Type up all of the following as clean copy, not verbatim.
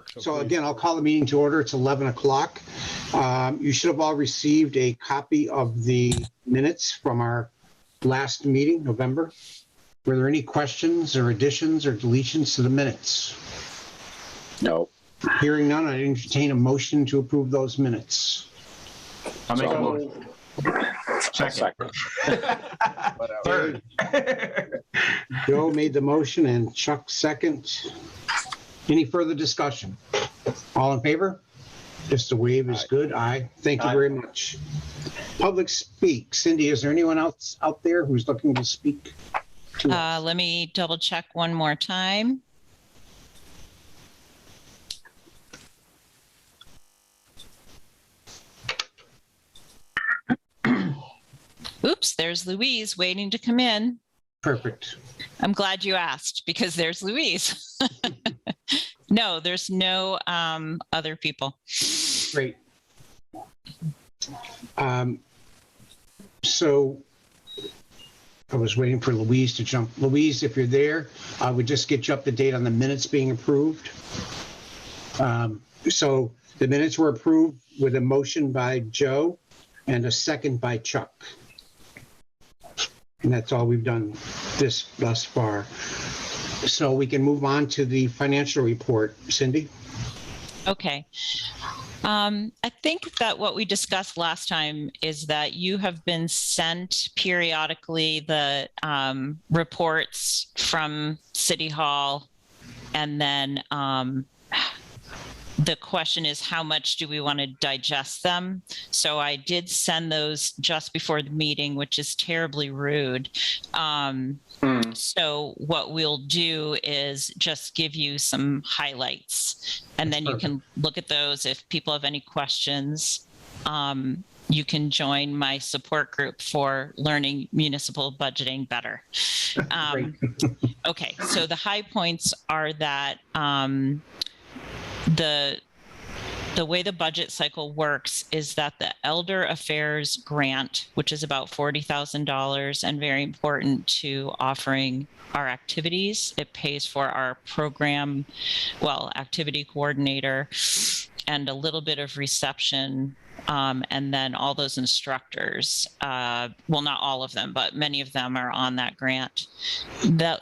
order. So again, I'll call the meeting to order. It's 11 o'clock. You should have all received a copy of the minutes from our last meeting, November. Were there any questions or additions or deletions to the minutes? No. Hearing none, I entertain a motion to approve those minutes. I'll make a motion. Second. Third. Joe made the motion and Chuck second. Any further discussion? All in favor? Just a wave is good. Aye. Thank you very much. Public speak. Cindy, is there anyone else out there who's looking to speak to us? Let me double check one more time. Oops, there's Louise waiting to come in. Perfect. I'm glad you asked because there's Louise. No, there's no other people. Great. So I was waiting for Louise to jump. Louise, if you're there, I would just get you up to date on the minutes being approved. So the minutes were approved with a motion by Joe and a second by Chuck. And that's all we've done thus far. So we can move on to the financial report. Cindy? Okay. I think that what we discussed last time is that you have been sent periodically the reports from City Hall, and then the question is how much do we want to digest them? So I did send those just before the meeting, which is terribly rude. So what we'll do is just give you some highlights, and then you can look at those. If people have any questions, you can join my support group for learning municipal budgeting better. Okay, so the high points are that the way the budget cycle works is that the Elder Affairs grant, which is about $40,000 and very important to offering our activities, it pays for our program, activity coordinator, and a little bit of reception, and then all those instructors, not all of them, but many of them are on that grant.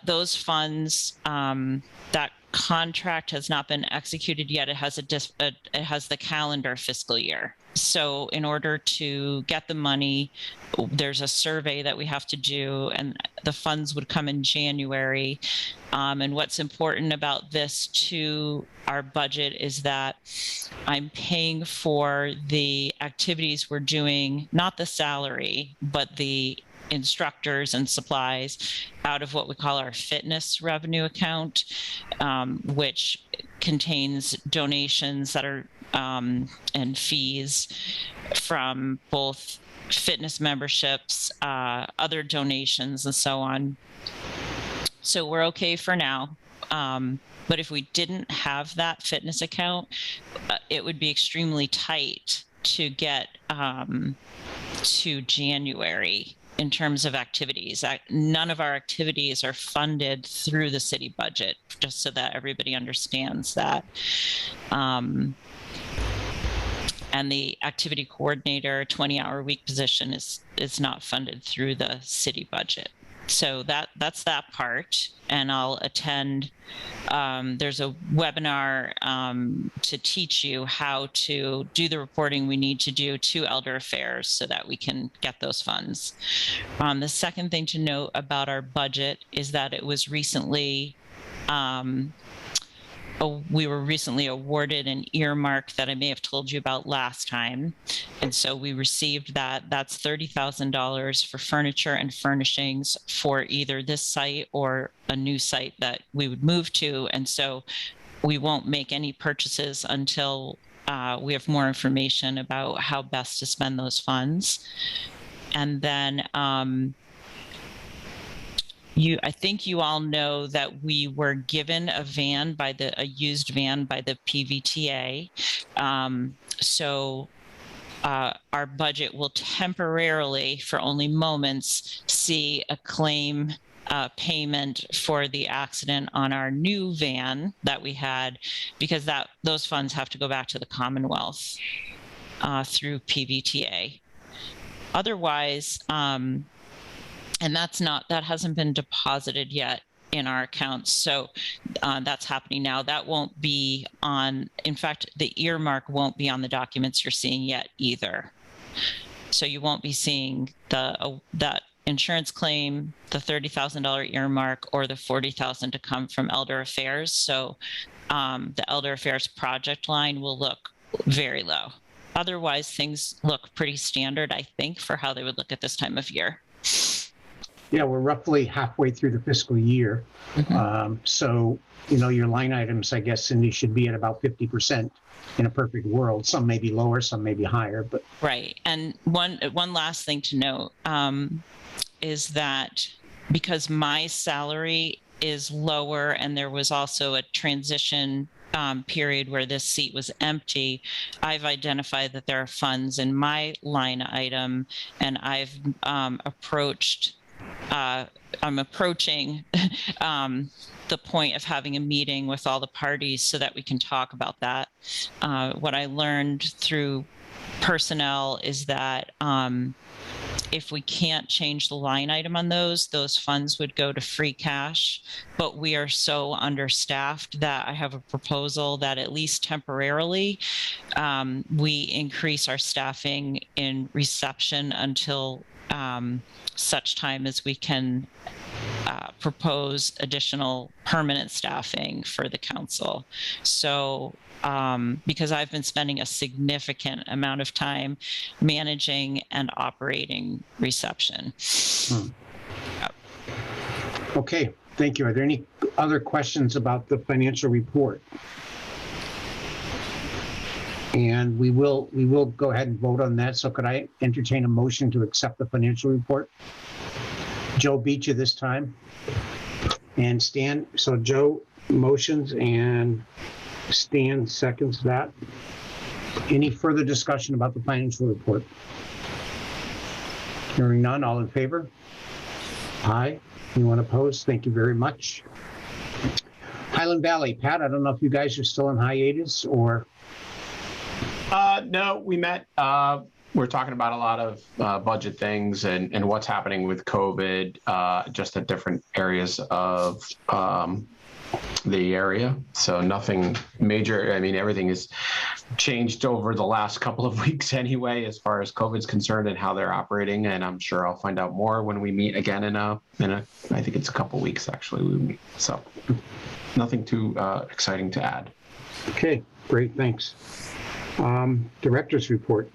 Those funds, that contract has not been executed yet. It has it has the calendar fiscal year. So in order to get the money, there's a survey that we have to do, and the funds would come in January. And what's important about this to our budget is that I'm paying for the activities we're doing, not the salary, but the instructors and supplies out of what we call our fitness revenue account, which contains donations that are and fees from both fitness memberships, other donations, and so on. So we're okay for now. But if we didn't have that fitness account, it would be extremely tight to get to January in terms of activities. None of our activities are funded through the city budget, just so that everybody understands that. And the activity coordinator 20-hour week position is not funded through the city budget. So that's that part, and I'll attend. There's a webinar to teach you how to do the reporting we need to do to Elder Affairs so that we can get those funds. The second thing to note about our budget is that it was recently we were recently awarded an earmark that I may have told you about last time. And so we received that. That's $30,000 for furniture and furnishings for either this site or a new site that we would move to. And so we won't make any purchases until we have more information about how best to spend those funds. And then I think you all know that we were given a used van by the PVTA. So our budget will temporarily, for only moments, see a claim payment for the accident on our new van that we had, because those funds have to go back to the Commonwealth through PVTA. Otherwise, and that hasn't been deposited yet in our accounts. So that's happening now. That won't be on, in fact, the earmark won't be on the documents you're seeing yet either. So you won't be seeing that insurance claim, the $30,000 earmark, or the $40,000 to come from Elder Affairs. So the Elder Affairs project line will look very low. Otherwise, things look pretty standard, I think, for how they would look at this time of year. Yeah, we're roughly halfway through the fiscal year. Mm-hmm. So, your line items, I guess, Cindy, should be at about 50% in a perfect world. Some may be lower, some may be higher, but. Right. And one last thing to note is that because my salary is lower and there was also a transition period where this seat was empty, I've identified that there are funds in my line item, and I'm approaching the point of having a meeting with all the parties so that we can talk about that. What I learned through personnel is that if we can't change the line item on those funds would go to free cash. But we are so understaffed that I have a proposal that at least temporarily, we increase our staffing in reception until such time as we can propose additional permanent staffing for the council. So because I've been spending a significant amount of time managing and operating reception. Yep. Okay, thank you. Are there any other questions about the financial report? And we will go ahead and vote on that. So could I entertain a motion to accept the financial report? Joe beat you this time. And Stan, so Joe motions and Stan seconds that. Any further discussion about the financial report? Hearing none, all in favor? Aye. Anyone opposed? Thank you very much. Highland Valley, Pat, I don't know if you guys are still in hiatus or. No, we met. We're talking about a lot of budget things and what's happening with COVID, just at different areas of the area. So nothing major. I mean, everything has changed over the last couple of weeks anyway, as far as COVID's concerned and how they're operating. And I'm sure I'll find out more when we meet again in a I think it's a couple weeks actually we meet. So nothing too exciting to add. Okay, great, thanks. Director's report.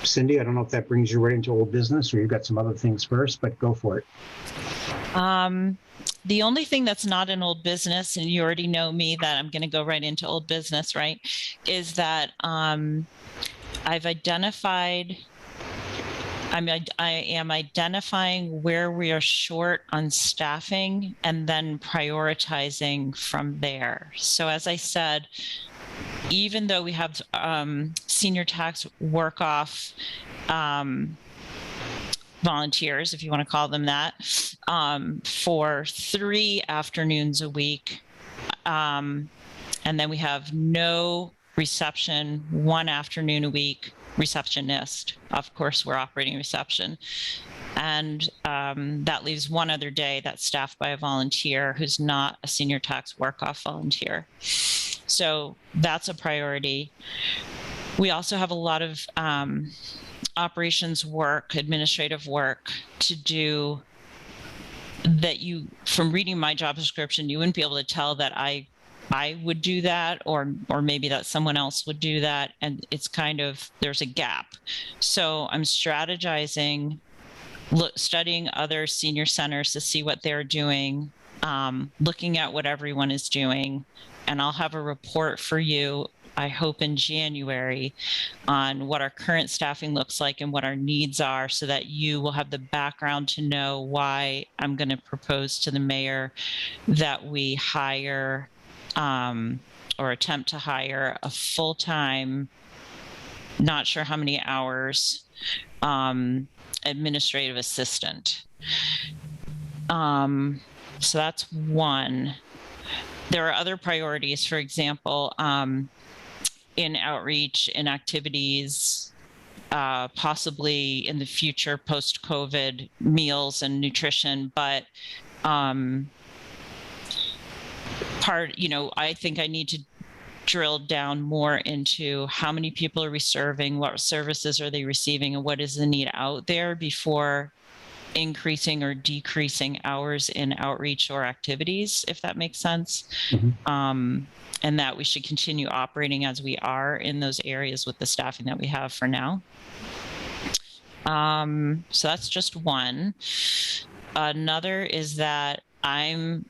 Cindy, I don't know if that brings you right into old business or you've got some other things first, but go for it. The only thing that's not in old business, and you already know me that I'm going to go right into old business, right, is that I've identified, I am identifying where we are short on staffing and then prioritizing from there. So as I said, even though we have senior tax work-off volunteers, if you want to call them that, for 3 afternoons a week. And then we have no reception, 1 afternoon a week, receptionist. Of course, we're operating reception. And that leaves 1 other day that's staffed by a volunteer who's not a senior tax work-off volunteer. So that's a priority. We also have a lot of operations work, administrative work to do that from reading my job description, you wouldn't be able to tell that I would do that, or maybe that someone else would do that. And it's kind of, there's a gap. So I'm strategizing, studying other senior centers to see what they're doing, looking at what everyone is doing. And I'll have a report for you, I hope in January, on what our current staffing looks like and what our needs are, so that you will have the background to know why I'm going to propose to the mayor that we hire or attempt to hire a full-time, not sure how many hours, administrative assistant. So that's one. There are other priorities, for example, in outreach, in activities, possibly in the future post-COVID meals and nutrition, but I think I need to drill down more into how many people are we serving, what services are they receiving, and what is the need out there before increasing or decreasing hours in outreach or activities, if that makes sense. And that we should continue operating as we are in those areas with the staffing that we have for now. So that's just one. Another is that I'm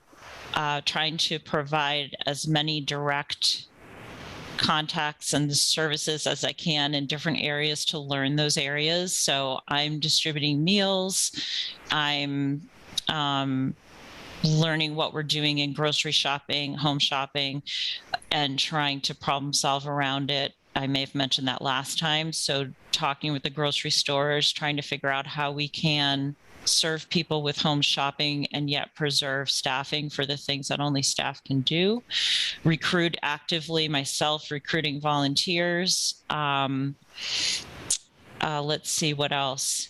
trying to provide as many direct contacts and services as I can in different areas to learn those areas. So I'm distributing meals. I'm learning what we're doing in grocery shopping, home shopping, and trying to problem solve around it. I may have mentioned that last time. So talking with the grocery stores, trying to figure out how we can serve people with home shopping and yet preserve staffing for the things that only staff can do. Recruit actively myself, recruiting volunteers. Let's see what else.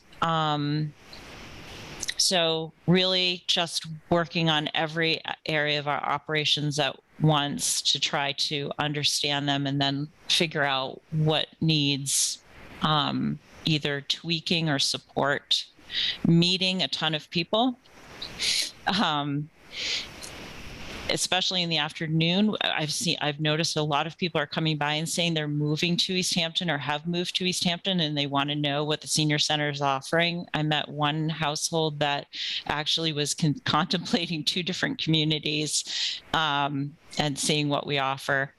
So really just working on every area of our operations at once to try to understand them and then figure out what needs either tweaking or support. Meeting a ton of people, especially in the afternoon. I've noticed a lot of people are coming by and saying they're moving to Easthampton or have moved to Easthampton and they want to know what the senior center is offering. I met one household that actually was contemplating 2 different communities and seeing what we offer.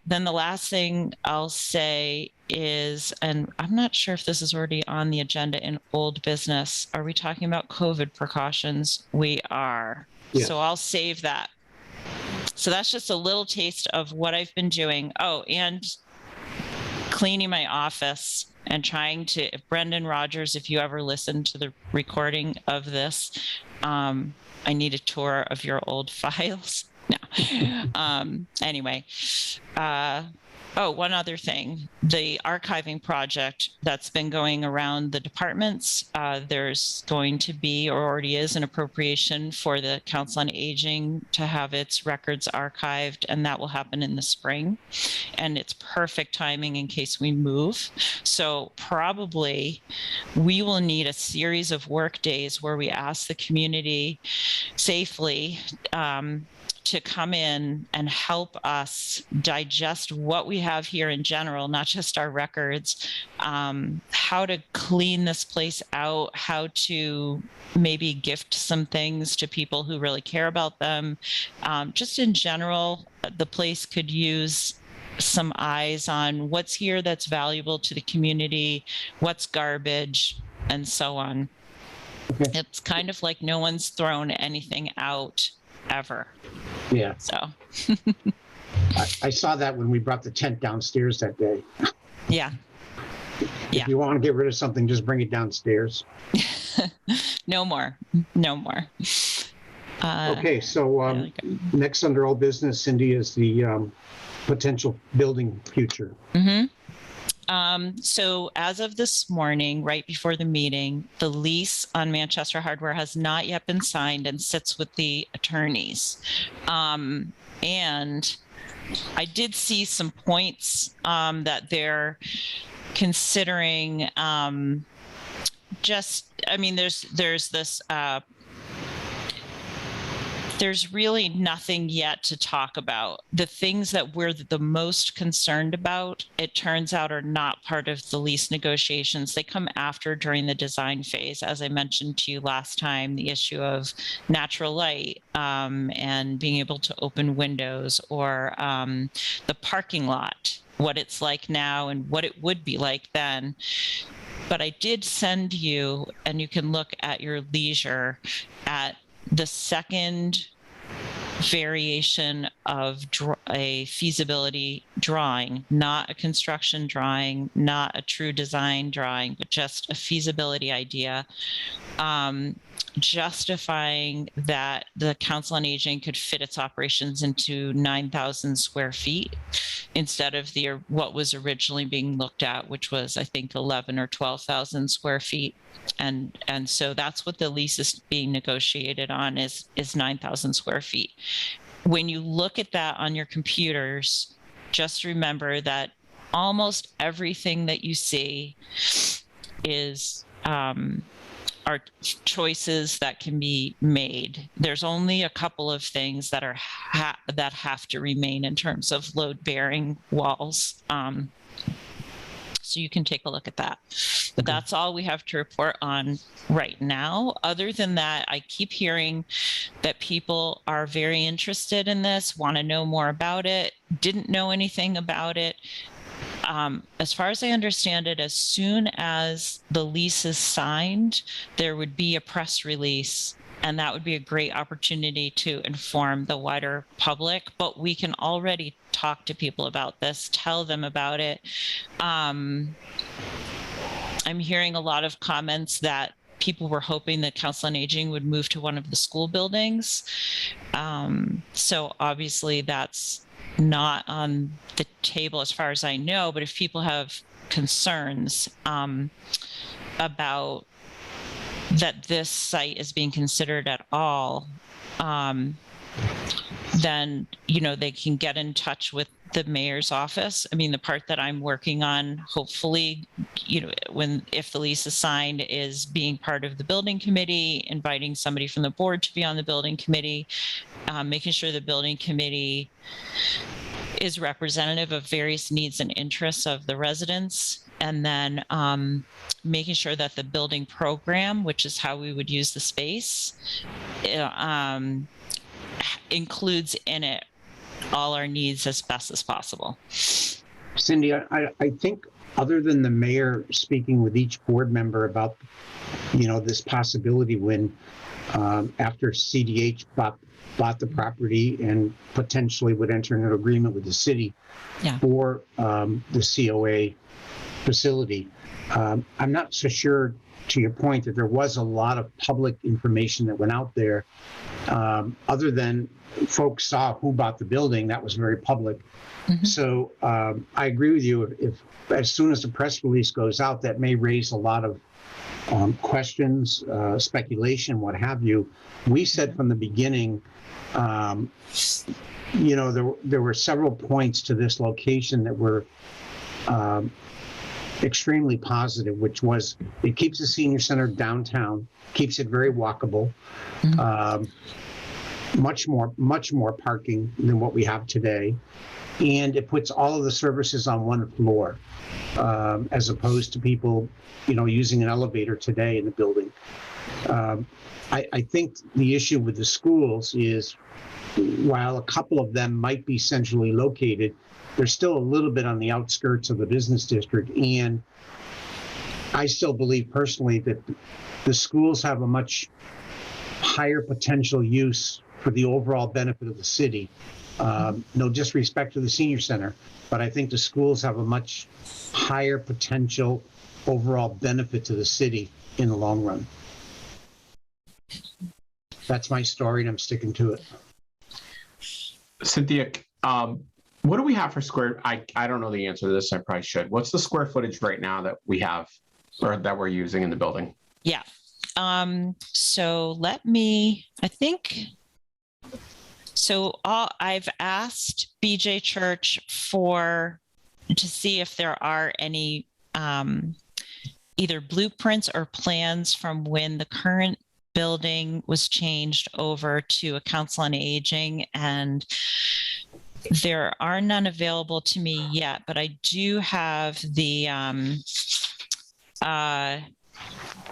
Then the last thing I'll say is, and I'm not sure if this is already on the agenda in old business. Are we talking about COVID precautions? We are. Yes. So I'll save that. So that's just a little taste of what I've been doing. Oh, and cleaning my office and trying to, if Brendan Rogers, if you ever listen to the recording of this, I need a tour of your old files. No. Anyway, one other thing, the archiving project that's been going around the departments, there's going to be, or already is, an appropriation for the Council on Aging to have its records archived, and that will happen in the spring. And it's perfect timing in case we move. So probably we will need a series of work days where we ask the community safely to come in and help us digest what we have here in general, not just our records, how to clean this place out, how to maybe gift some things to people who really care about them. Just in general, the place could use some eyes on what's here that's valuable to the community, what's garbage, and so on. Okay. It's kind of like no one's thrown anything out ever. Yeah. So I saw that when we brought the tent downstairs that day. Yeah. If you want to get rid of something, just bring it downstairs. No more. Okay, so next under all business, Cindy, is the potential building future. Mm-hmm. So as of this morning, right before the meeting, the lease on Manchester Hardware has not yet been signed and sits with the attorneys. And I did see some points that they're considering. There's this. There's really nothing yet to talk about. The things that we're the most concerned about, it turns out, are not part of the lease negotiations. They come after, during the design phase. As I mentioned to you last time, the issue of natural light and being able to open windows, or the parking lot, what it's like now and what it would be like then. But I did send you, and you can look at your leisure, at the second variation of a feasibility drawing, not a construction drawing, not a true design drawing, but just a feasibility idea, justifying that the Council on Aging could fit its operations into 9,000 square feet instead of what was originally being looked at, which was, I think, 11 or 12,000 square feet. And so that's what the lease is being negotiated on, is 9,000 square feet. When you look at that on your computers, just remember that almost everything that you see is are choices that can be made. There's only a couple of things that are that have to remain in terms of load-bearing walls. So you can take a look at that. But that's all we have to report on right now. Other than that, I keep hearing that people are very interested in this, want to know more about it, didn't know anything about it. As far as I understand it, as soon as the lease is signed, there would be a press release, and that would be a great opportunity to inform the wider public. But we can already talk to people about this, tell them about it. I'm hearing a lot of comments that people were hoping that Council on Aging would move to one of the school buildings. So obviously that's not on the table as far as I know, but if people have concerns about that this site is being considered at all, then, they can get in touch with the mayor's office. I mean, the part that I'm working on, hopefully, if the lease is signed, is being part of the building committee, inviting somebody from the board to be on the building committee, making sure the building committee is representative of various needs and interests of the residents, and then making sure that the building program, which is how we would use the space, includes in it all our needs as best as possible. Cindy, I think other than the mayor speaking with each board member about, this possibility when after CDH bought the property and potentially would enter into an agreement with the city for the COA facility. I'm not so sure, to your point, that there was a lot of public information that went out there. Other than folks saw who bought the building, that was very public. Mm-hmm. So I agree with you. If as soon as the press release goes out, that may raise a lot of questions, speculation, what have you. We said from the beginning, there were several points to this location that were extremely positive, which was it keeps the senior center downtown, keeps it very walkable, much more parking than what we have today, and it puts all of the services on one floor, as opposed to people, using an elevator today in the building. I think the issue with the schools is, while a couple of them might be centrally located, they're still a little bit on the outskirts of the business district. And I still believe personally that the schools have a much higher potential use for the overall benefit of the city. No disrespect to the senior center, but I think the schools have a much higher potential overall benefit to the city in the long run. That's my story, and I'm sticking to it. Cynthia, what do we have for square? I don't know the answer to this. I probably should. What's the square footage right now that we have, or that we're using in the building? Yeah. So I've asked BJ Church to see if there are any either blueprints or plans from when the current building was changed over to a Council on Aging, and there are none available to me yet, but I do have the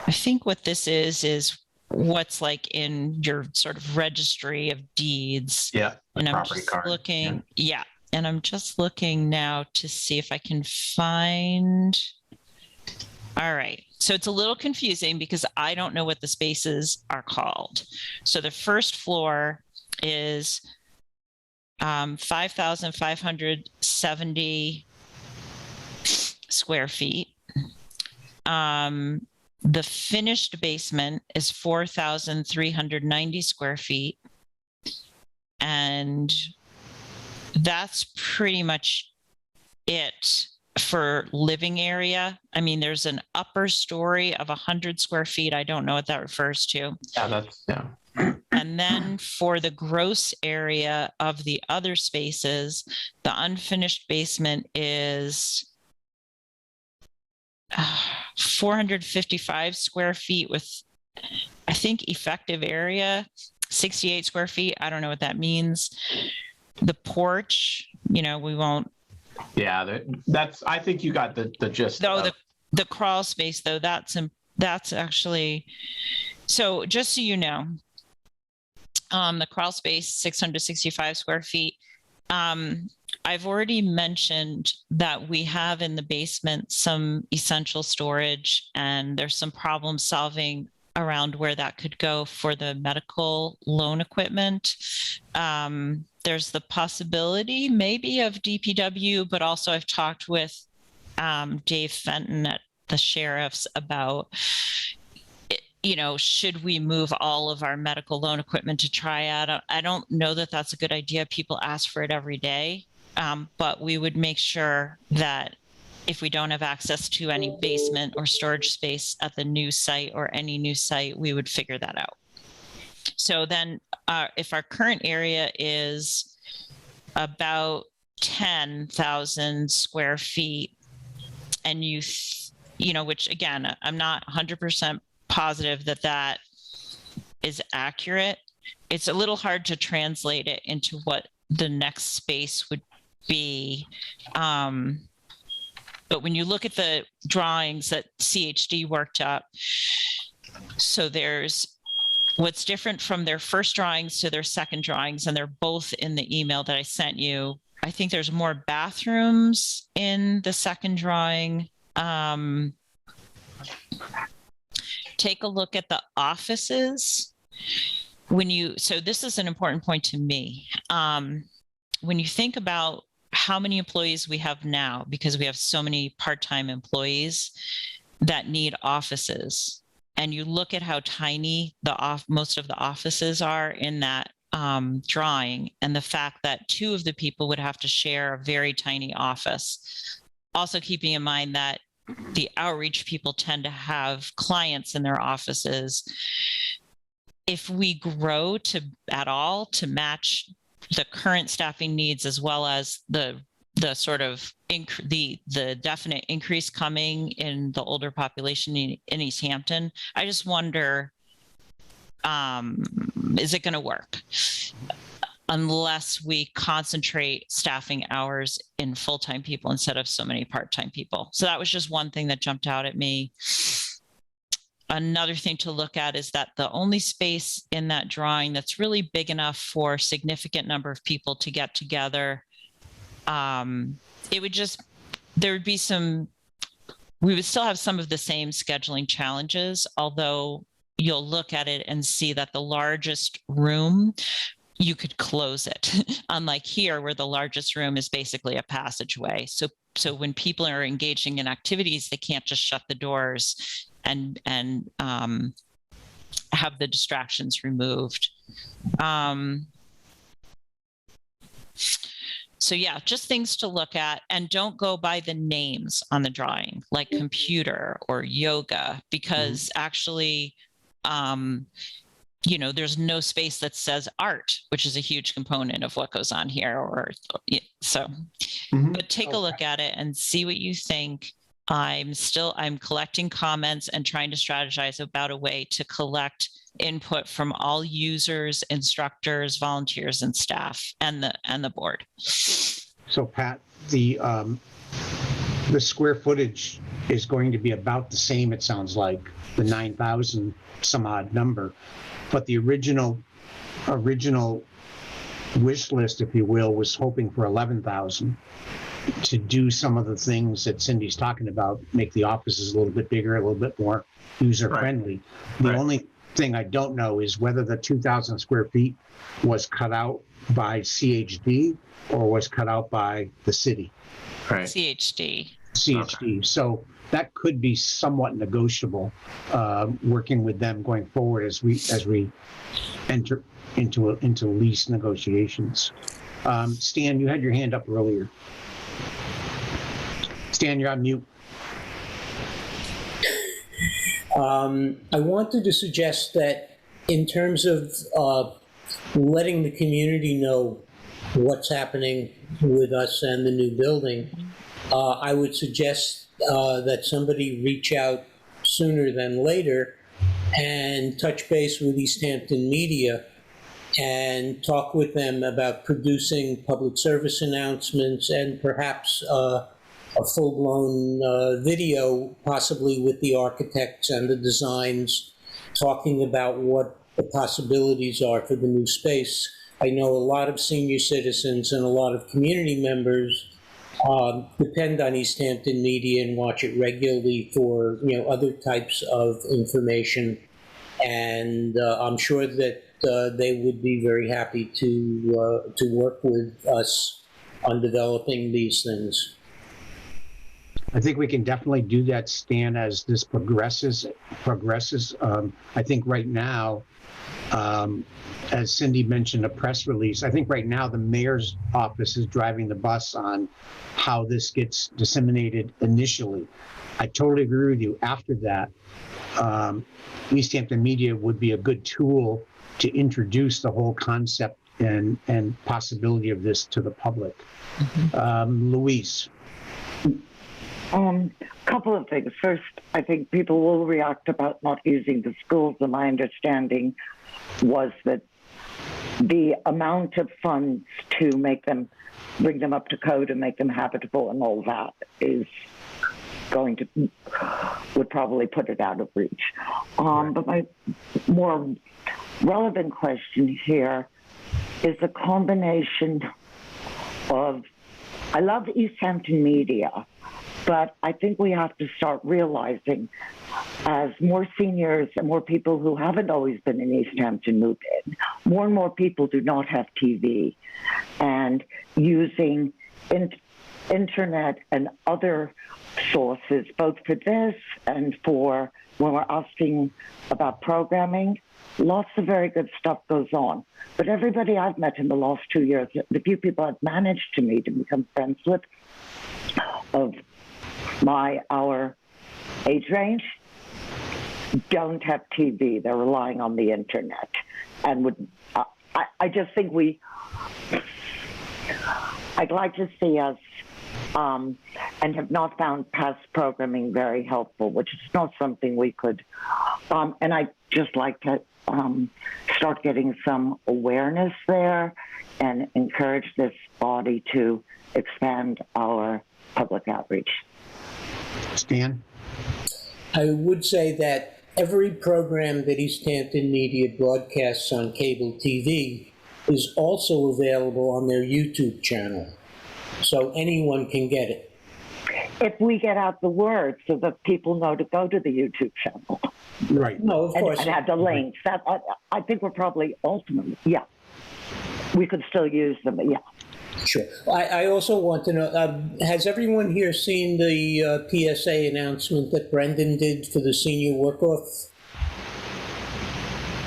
I think what this is what's like in your sort of registry of deeds. Yeah. And I'm just looking. Yeah. And I'm just looking now to see if I can find. All right. So it's a little confusing because I don't know what the spaces are called. So the first floor is 5,570 square feet. The finished basement is 4,390 square feet. And that's pretty much it for living area. I mean, there's an upper story of 100 square feet. I don't know what that refers to. Yeah. And then for the gross area of the other spaces, the unfinished basement is 455 square feet with, I think, effective area 68 square feet. I don't know what that means. The porch, we won't. Yeah, that's. I think you got the gist. Though the crawl space, though, that's actually. So just so you know, the crawl space 665 square feet. I've already mentioned that we have in the basement some essential storage, and there's some problem solving around where that could go for the medical loan equipment. There's the possibility maybe of DPW, but also I've talked with Dave Fenton at the sheriff's about, should we move all of our medical loan equipment to Triad? I don't know that that's a good idea. People ask for it every day, but we would make sure that if we don't have access to any basement or storage space at the new site or any new site, we would figure that out. So then if our current area is about 10,000 square feet, and which again, I'm not 100% positive that is accurate. It's a little hard to translate it into what the next space would be. But when you look at the drawings that CHD worked up, so there's what's different from their first drawings to their second drawings, and they're both in the email that I sent you. I think there's more bathrooms in the second drawing. Take a look at the offices. So this is an important point to me. When you think about how many employees we have now, because we have so many part-time employees that need offices, and you look at how tiny most of the offices are in that drawing, and the fact that two of the people would have to share a very tiny office. Also keeping in mind that the outreach people tend to have clients in their offices. If we grow at all to match the current staffing needs, as well as the sort of the definite increase coming in the older population in Easthampton, I just wonder, is it going to work? Unless we concentrate staffing hours in full-time people instead of so many part-time people. So that was just one thing that jumped out at me. Another thing to look at is that the only space in that drawing that's really big enough for a significant number of people to get together, we would still have some of the same scheduling challenges, although you'll look at it and see that the largest room, you could close it. Unlike here, where the largest room is basically a passageway. So when people are engaging in activities, they can't just shut the doors and have the distractions removed. So yeah, just things to look at, and don't go by the names on the drawing, like computer or yoga, because actually, there's no space that says art, which is a huge component of what goes on here. But take a look at it and see what you think. I'm collecting comments and trying to strategize about a way to collect input from all users, instructors, volunteers, and staff, and the board. So Pat, the square footage is going to be about the same, it sounds like, the 9,000 some odd number, but the original wish list, if you will, was hoping for 11,000 to do some of the things that Cindy's talking about, make the offices a little bit bigger, a little bit more user friendly. The only thing I don't know is whether the 2,000 square feet was cut out by CHD or was cut out by the city? Right. CHD. CHD. So that could be somewhat negotiable, working with them going forward as we enter into lease negotiations. Stan, you had your hand up earlier. Stan, you're on mute. I wanted to suggest that in terms of letting the community know what's happening with us and the new building, I would suggest that somebody reach out sooner than later and touch base with Easthampton Media and talk with them about producing public service announcements and perhaps a full-blown video, possibly with the architects and the designs, talking about what the possibilities are for the new space. I know a lot of senior citizens and a lot of community members depend on Easthampton Media and watch it regularly for other types of information, and I'm sure that they would be very happy to work with us on developing these things. I think we can definitely do that, Stan, as this progresses. I think right now, as Cindy mentioned, a press release, I think right now the mayor's office is driving the bus on how this gets disseminated initially. I totally agree with you. After that, Easthampton Media would be a good tool to introduce the whole concept and possibility of this to the public. Louise. Couple of things. First, I think people will react about not using the schools, and my understanding was that the amount of funds to bring them up to code and make them habitable and all that would probably put it out of reach. But my more relevant question here is a combination of, I love Easthampton Media, but I think we have to start realizing, as more seniors and more people who haven't always been in Easthampton move in, more and more people do not have TV, and using internet and other sources, both for this and for when we're asking about programming, lots of very good stuff goes on. But everybody I've met in the last 2 years, the few people I've managed to meet and become friends with of our age range, don't have TV. They're relying on the internet, and I just think I'd like to see us, and have not found past programming very helpful, which is not something we could, and I'd just like to start getting some awareness there and encourage this body to expand our public outreach. Stan? I would say that every program that Easthampton Media broadcasts on cable TV is also available on their YouTube channel, so anyone can get it. If we get out the word so that people know to go to the YouTube channel. Right. No, of course. And have the links. That I think we're probably ultimately, we could still use them, Sure. I also want to know, has everyone here seen the PSA announcement that Brendan did for the senior work-off?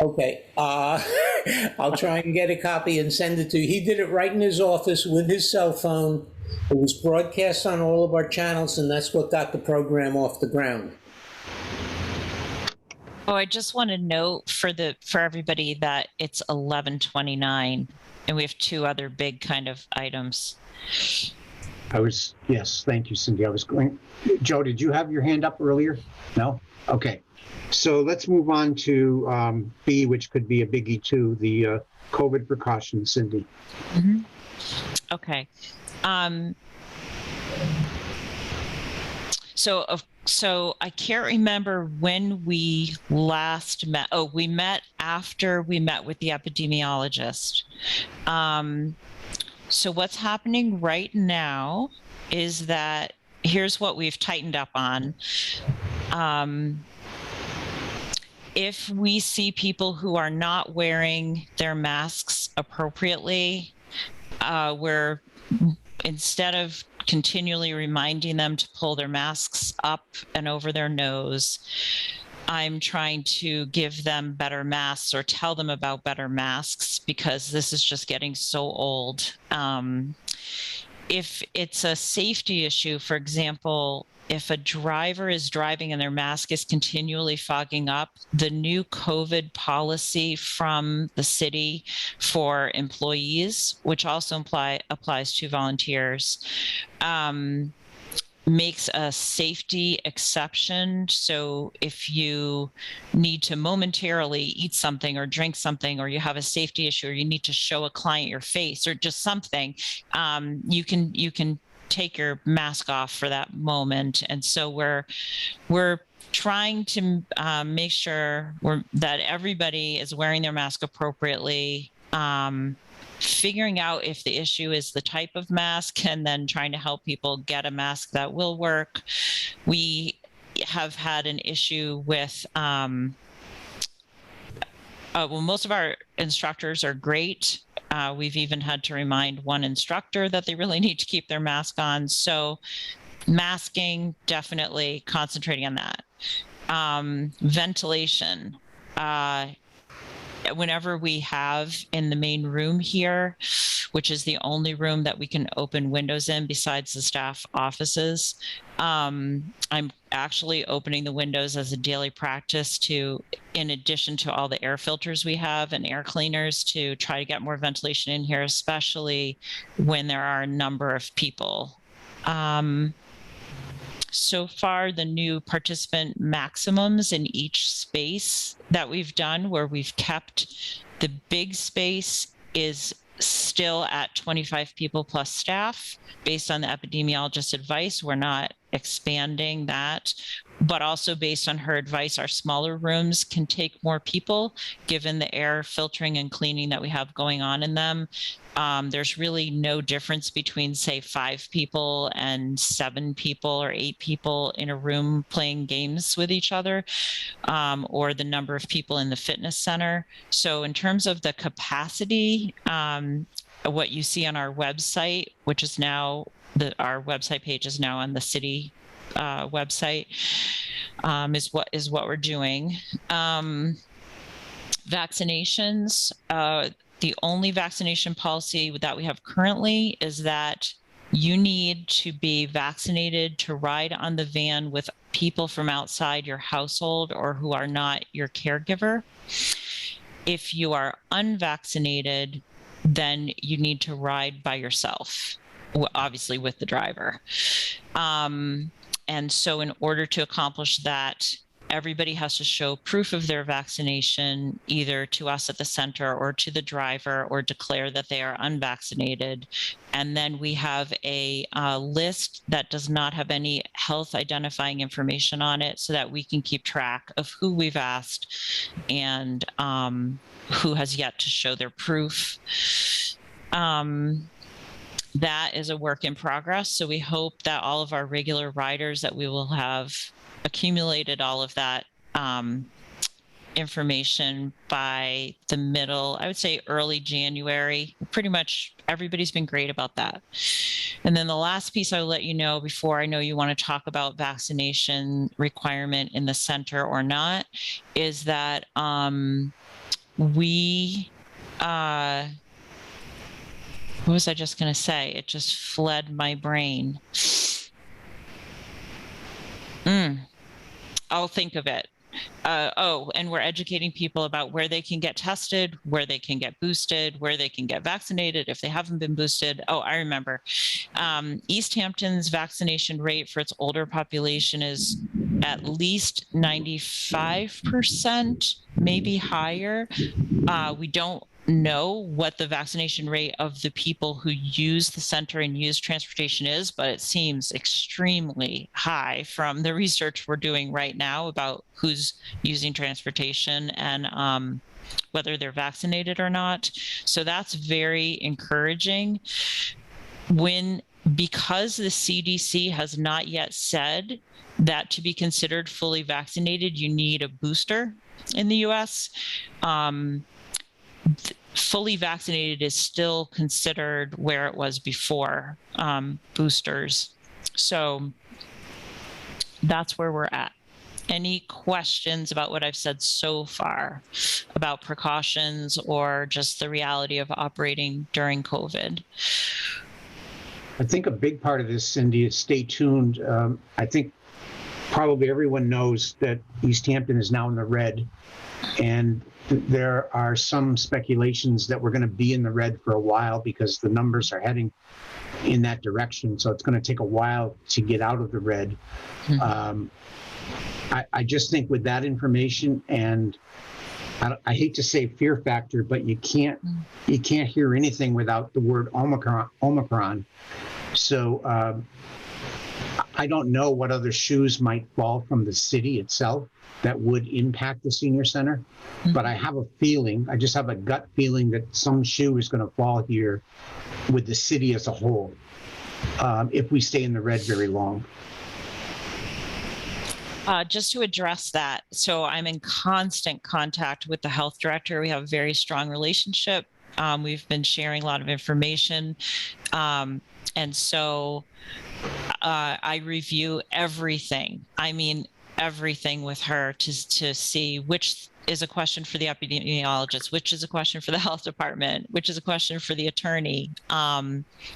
Okay. I'll try and get a copy and send it to you. He did it right in his office with his cell phone. It was broadcast on all of our channels, and that's what got the program off the ground. Oh, I just want to note for everybody that it's 11:29, and we have two other big kind of items. Yes, thank you, Cindy. Joe, did you have your hand up earlier? No? Okay. So let's move on to B, which could be a biggie too, the COVID precautions, Cindy. Mm-hmm. Okay. So I can't remember when we last met. Oh, we met after we met with the epidemiologist. So what's happening right now is that here's what we've tightened up on. if we see people who are not wearing their masks appropriately, we're, instead of continually reminding them to pull their masks up and over their nose, I'm trying to give them better masks or tell them about better masks, because this is just getting so old. If it's a safety issue, for example, if a driver is driving and their mask is continually fogging up, the new COVID policy from the city for employees, which also applies to volunteers, makes a safety exception. So if you need to momentarily eat something or drink something, or you have a safety issue, or you need to show a client your face or just something, you can take your mask off for that moment. And so we're trying to make sure that everybody is wearing their mask appropriately, figuring out if the issue is the type of mask, and then trying to help people get a mask that will work. We have had an issue with, most of our instructors are great. We've even had to remind one instructor that they really need to keep their mask on. So masking, definitely concentrating on that. Ventilation. Whenever we have in the main room here, which is the only room that we can open windows in besides the staff offices, I'm actually opening the windows as a daily practice in addition to all the air filters we have and air cleaners, to try to get more ventilation in here, especially when there are a number of people. So far, the new participant maximums in each space that we've done, where we've kept the big space, is still at 25 people plus staff. Based on the epidemiologist's advice, we're not expanding that, but also based on her advice, our smaller rooms can take more people given the air filtering and cleaning that we have going on in them. There's really no difference between, say, 5 people and 7 people or 8 people in a room playing games with each other, or the number of people in the fitness center. So in terms of the capacity, what you see on our website, which is now our website page is now on the city website, is what we're doing. Vaccinations. The only vaccination policy that we have currently is that you need to be vaccinated to ride on the van with people from outside your household or who are not your caregiver. If you are unvaccinated, then you need to ride by yourself, obviously with the driver. And so in order to accomplish that, everybody has to show proof of their vaccination, either to us at the center or to the driver, or declare that they are unvaccinated. And then we have a list that does not have any health identifying information on it, so that we can keep track of who we've asked and who has yet to show their proof. That is a work in progress. So we hope that all of our regular riders, that we will have accumulated all of that information by the middle, I would say early January. Pretty much everybody's been great about that. And then the last piece I'll let you know, before I know you want to talk about vaccination requirement in the center or not, is that what was I just going to say? It just fled my brain. I'll think of it. And we're educating people about where they can get tested, where they can get boosted, where they can get vaccinated if they haven't been boosted. Oh, I remember. Easthampton's vaccination rate for its older population is at least 95%, maybe higher. We don't know what the vaccination rate of the people who use the center and use transportation is, but it seems extremely high from the research we're doing right now about who's using transportation and whether they're vaccinated or not. So that's very encouraging. Because the CDC has not yet said that to be considered fully vaccinated, you need a booster. in the US. Fully vaccinated is still considered where it was before boosters. So that's where we're at. Any questions about what I've said so far about precautions or just the reality of operating during COVID? I think a big part of this, Cindy, is stay tuned. I think probably everyone knows that Easthampton is now in the red, and there are some speculations that we're going to be in the red for a while because the numbers are heading in that direction. So it's going to take a while to get out of the red. Mm-hmm. I just think with that information, and I hate to say fear factor, but you can't hear anything without the word Omicron. So I don't know what other shoes might fall from the city itself that would impact the senior center, but I have a feeling, I just have a gut feeling that some shoe is going to fall here with the city as a whole if we stay in the red very long. Just to address that, so I'm in constant contact with the health director. We have a very strong relationship. We've been sharing a lot of information. And so I review everything. I mean, everything with her to see which is a question for the epidemiologist, which is a question for the health department, which is a question for the attorney.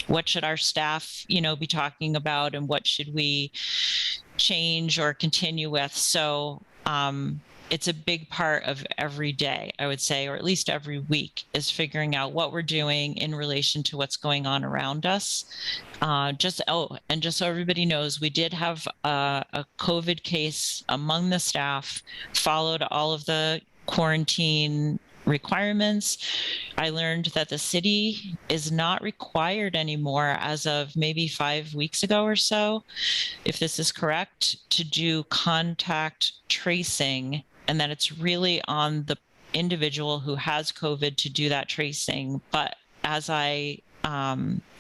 What should our staff, be talking about, and what should we change or continue with? So it's a big part of every day, I would say, or at least every week, is figuring out what we're doing in relation to what's going on around us. And just so everybody knows, we did have a COVID case among the staff, followed all of the quarantine requirements. I learned that the city is not required anymore, as of maybe 5 weeks ago or so, if this is correct, to do contact tracing, and that it's really on the individual who has COVID to do that tracing. But as I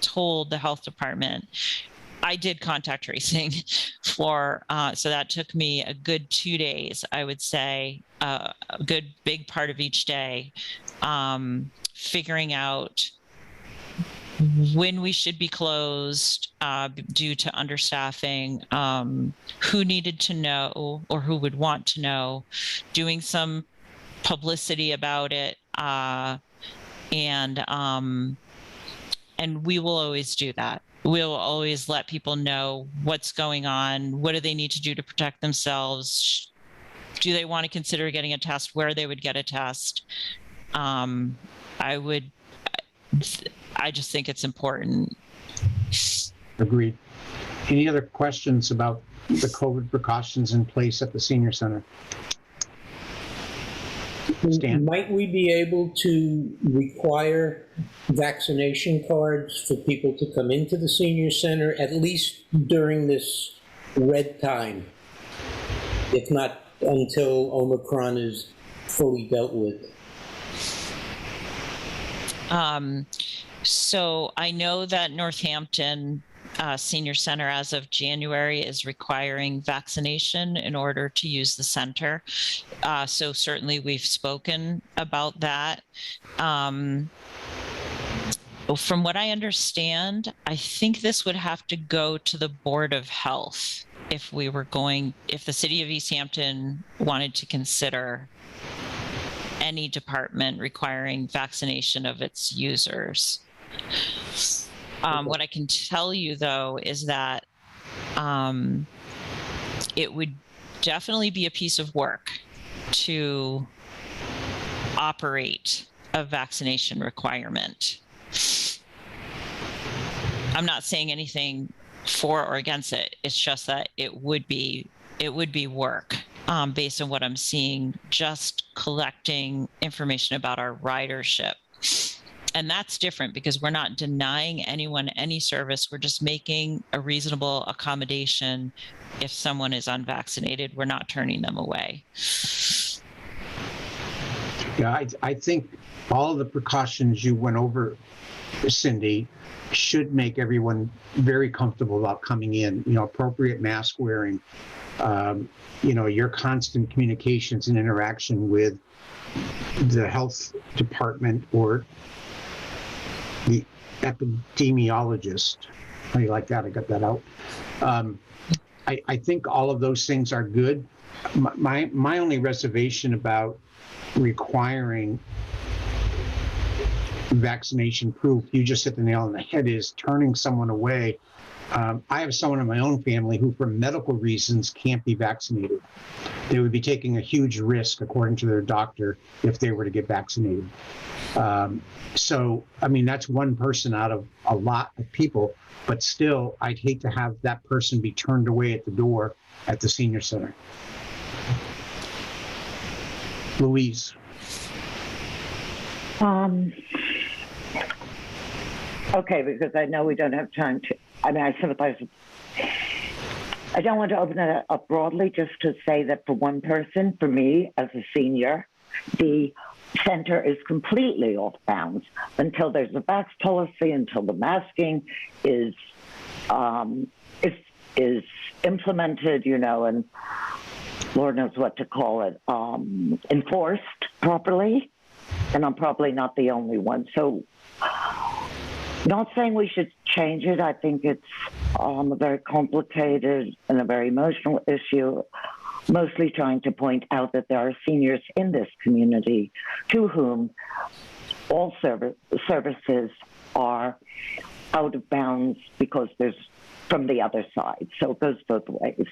told the health department, I did contact tracing for, so that took me a good 2 days, I would say, a good big part of each day, figuring out when we should be closed due to understaffing, who needed to know or who would want to know, doing some publicity about it, and we will always do that. We'll always let people know what's going on. What do they need to do to protect themselves? Do they want to consider getting a test? Where they would get a test? I just think it's important. Agreed. Any other questions about the COVID precautions in place at the senior center? Stan? Might we be able to require vaccination cards for people to come into the senior center, at least during this red time, if not until Omicron is fully dealt with? So I know that Northampton Senior Center, as of January, is requiring vaccination in order to use the center. So certainly we've spoken about that. From what I understand, I think this would have to go to the Board of Health if the city of Easthampton wanted to consider any department requiring vaccination of its users. What I can tell you, though, is that it would definitely be a piece of work to operate a vaccination requirement. I'm not saying anything for or against it. It's just that it would be work based on what I'm seeing, just collecting information about our ridership. And that's different because we're not denying anyone any service. We're just making a reasonable accommodation. If someone is unvaccinated, we're not turning them away. Yeah, I think all of the precautions you went over Cindy, should make everyone very comfortable about coming in, appropriate mask wearing, your constant communications and interaction with the health department or the epidemiologist. How do you like that? I got that out. I think all of those things are good. My only reservation about requiring vaccination proof, you just hit the nail on the head, is turning someone away. I have someone in my own family who, for medical reasons, can't be vaccinated. They would be taking a huge risk, according to their doctor, if they were to get vaccinated. So, I mean, that's one person out of a lot of people, but still, I'd hate to have that person be turned away at the door at the senior center. Louise. Okay, because I know we don't have time to, I sympathize. I don't want to open it up broadly, just to say that for one person, for me as a senior, the center is completely off bounds until there's a vax policy, until the masking is implemented, and Lord knows what to call it, enforced properly. And I'm probably not the only one. So, not saying we should change it. I think it's a very complicated and a very emotional issue, mostly trying to point out that there are seniors in this community to whom all services are out of bounds because there's from the other side. So it goes both ways.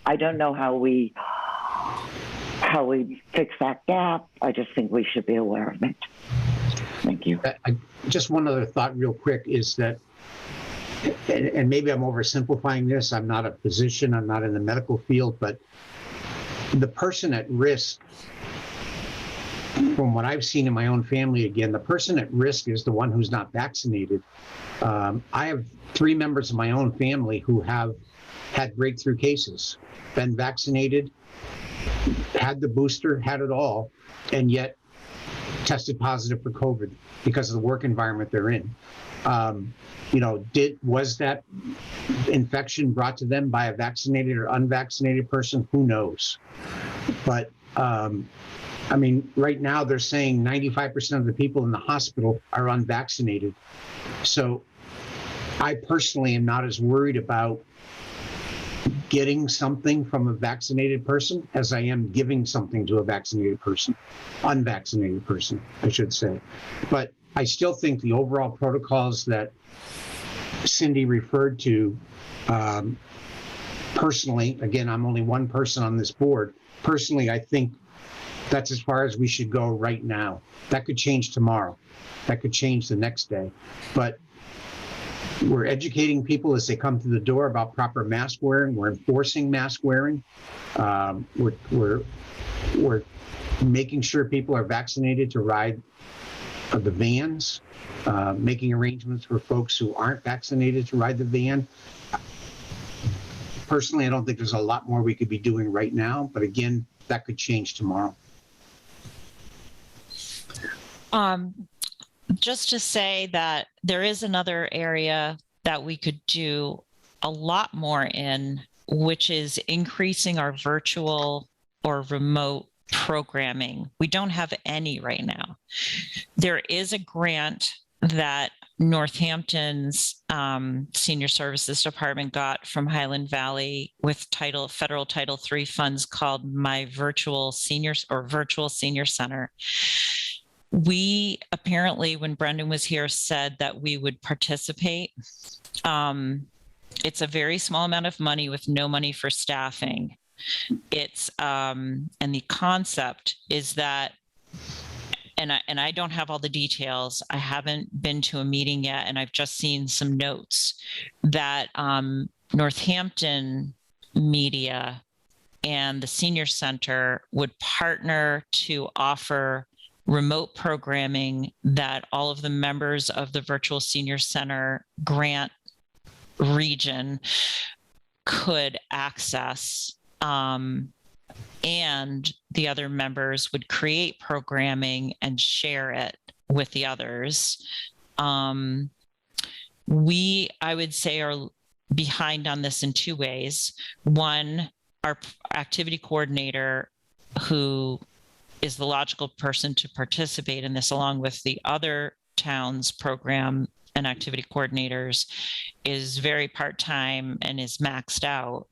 I don't know how we fix that gap. I just think we should be aware of it. Thank you. Just one other thought real quick is that, and maybe I'm oversimplifying this, I'm not a physician, I'm not in the medical field, but the person at risk, from what I've seen in my own family, again, the person at risk is the one who's not vaccinated. I have 3 members of my own family who have had breakthrough cases, been vaccinated, had the booster, had it all, and yet tested positive for COVID because of the work environment they're in. Was that infection brought to them by a vaccinated or unvaccinated person? Who knows? But right now they're saying 95% of the people in the hospital are unvaccinated. So I personally am not as worried about getting something from a vaccinated person as I am giving something to a vaccinated person, unvaccinated person, I should say. But I still think the overall protocols that Cindy referred to, personally, again, I'm only one person on this board. Personally, I think that's as far as we should go right now. That could change tomorrow. That could change the next day. But we're educating people as they come through the door about proper mask wearing. We're enforcing mask wearing. We're making sure people are vaccinated to ride the vans, making arrangements for folks who aren't vaccinated to ride the van. Personally, I don't think there's a lot more we could be doing right now, but again, that could change tomorrow. Just to say that there is another area that we could do a lot more in, which is increasing our virtual or remote programming. We don't have any right now. There is a grant that Northampton's Senior Services Department got from Highland Valley with federal Title III funds called My Virtual Seniors or Virtual Senior Center. We apparently, when Brendan was here, said that we would participate. It's a very small amount of money with no money for staffing. It's and the concept is that, and I don't have all the details. I haven't been to a meeting yet, and I've just seen some notes that Northampton Media and the Senior Center would partner to offer remote programming that all of the members of the Virtual Senior Center grant region could access, and the other members would create programming and share it with the others. I would say, are behind on this in two ways. One, our activity coordinator, who is the logical person to participate in this along with the other town's program and activity coordinators, is very part-time and is maxed out.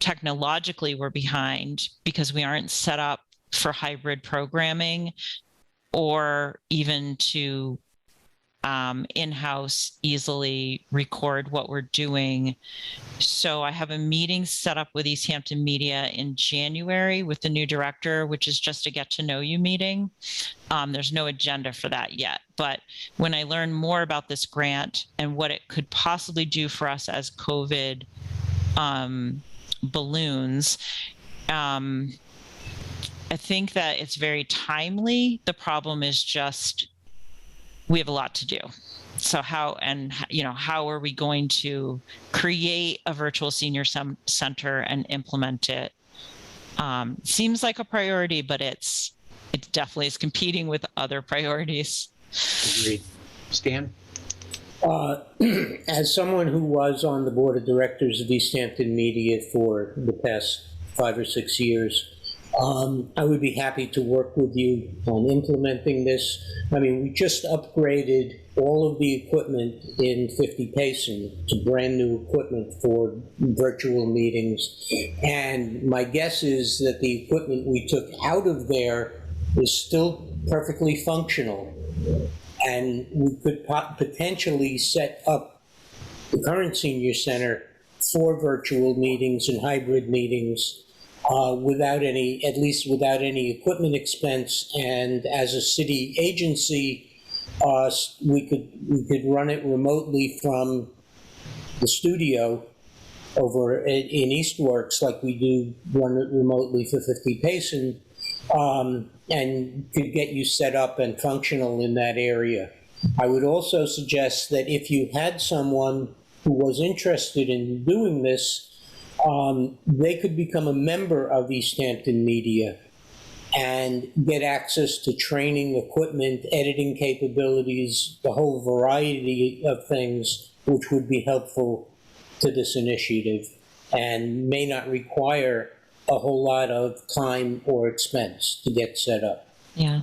Technologically, we're behind because we aren't set up for hybrid programming or even to in-house easily record what we're doing. So I have a meeting set up with Easthampton Media in January with the new director, which is just a get to know you meeting. There's no agenda for that yet, but when I learn more about this grant and what it could possibly do for us as COVID balloons, I think that it's very timely. The problem is just we have a lot to do. So how are we going to create a virtual senior center and implement it? Seems like a priority, but it definitely is competing with other priorities. Agreed. Stan? As someone who was on the board of directors of Easthampton Media for the past 5 or 6 years, I would be happy to work with you on implementing this. I mean, we just upgraded all of the equipment in 50 Payson to brand new equipment for virtual meetings. And my guess is that the equipment we took out of there is still perfectly functional. And we could potentially set up the current senior center for virtual meetings and hybrid meetings without any equipment expense. And as a city agency, we could run it remotely from the studio over in Eastworks, like we do run it remotely for 50 Payson, and could get you set up and functional in that area. I would also suggest that if you had someone who was interested in doing this, they could become a member of Easthampton Media and get access to training, equipment, editing capabilities, the whole variety of things which would be helpful to this initiative and may not require a whole lot of time or expense to get set up. Yeah.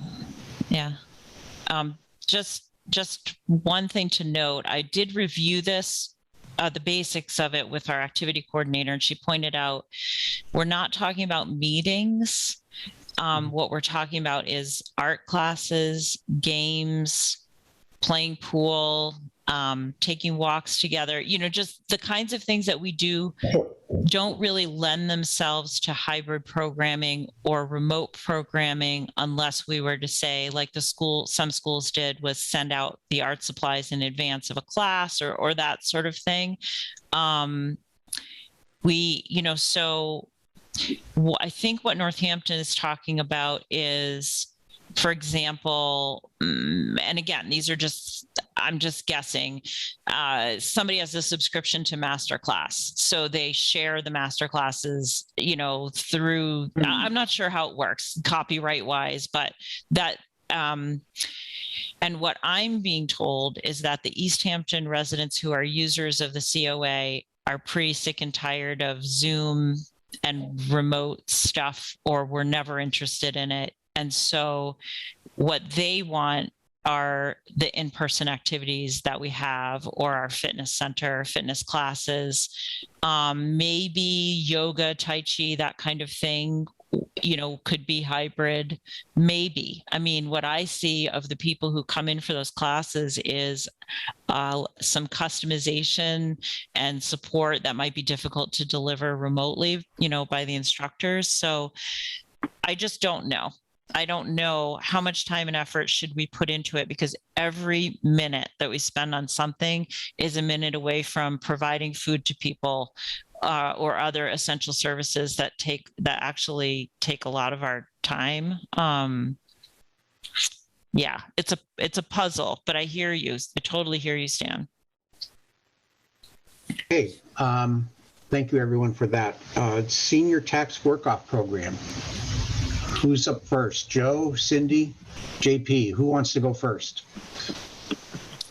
Just one thing to note, I did review this, the basics of it with our activity coordinator, and she pointed out we're not talking about meetings. What we're talking about is art classes, games, playing pool, taking walks together, just the kinds of things that we do don't really lend themselves to hybrid programming or remote programming unless we were to say, like some schools did, was send out the art supplies in advance of a class or that sort of thing. So I think what Northampton is talking about is, for example, and again, I'm just guessing, somebody has a subscription to Masterclass. So they share the Masterclasses, through, I'm not sure how it works copyright wise, but that, and what I'm being told is that the Easthampton residents who are users of the COA are pretty sick and tired of Zoom and remote stuff, or were never interested in it. And so what they want are the in-person activities that we have, or our fitness center, fitness classes, maybe yoga, Tai Chi, that kind of thing, could be hybrid, maybe. I mean, what I see of the people who come in for those classes is some customization and support that might be difficult to deliver remotely, by the instructors. So I just don't know. I don't know how much time and effort should we put into it, because every minute that we spend on something is a minute away from providing food to people or other essential services that actually take a lot of our time. Yeah, it's a puzzle, but I hear you. I totally hear you, Stan. Hey, thank you everyone for that. Senior Tax Work-Off Program. Who's up first? Joe, Cindy, JP? Who wants to go first?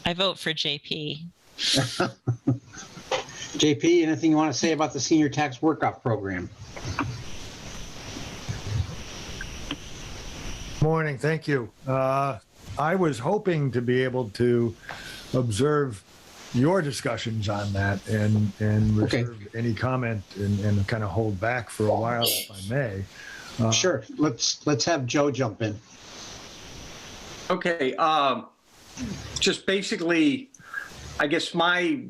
I vote for JP. JP, anything you want to say about the senior tax work-off program? Morning, thank you. I was hoping to be able to observe your discussions on that and reserve any comment and kind of hold back for a while, if I may. Sure. Let's have Joe jump in. Okay. Just basically, I guess my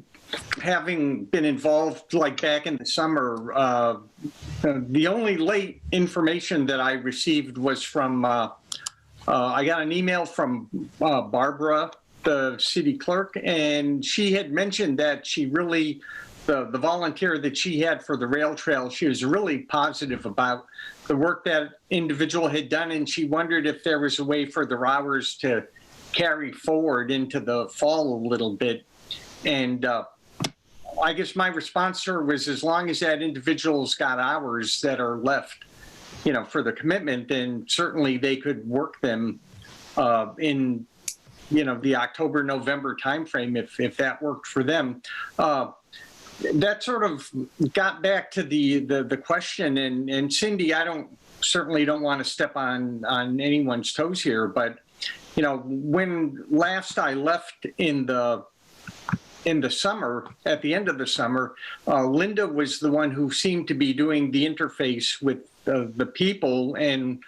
having been involved like back in the summer, the only late information that I received was from, I got an email from Barbara, the city clerk, and she had mentioned that she really, the volunteer that she had for the rail trail, she was really positive about the work that individual had done, and she wondered if there was a way for the hours to carry forward into the fall a little bit. And I guess my response to her was, as long as that individual's got hours that are left, for the commitment, then certainly they could work them in, the October, November timeframe if that worked for them. That sort of got back to the question, and Cindy, I certainly don't want to step on anyone's toes here, but when last I left in the summer, at the end of the summer, Linda was the one who seemed to be doing the interface with the people. And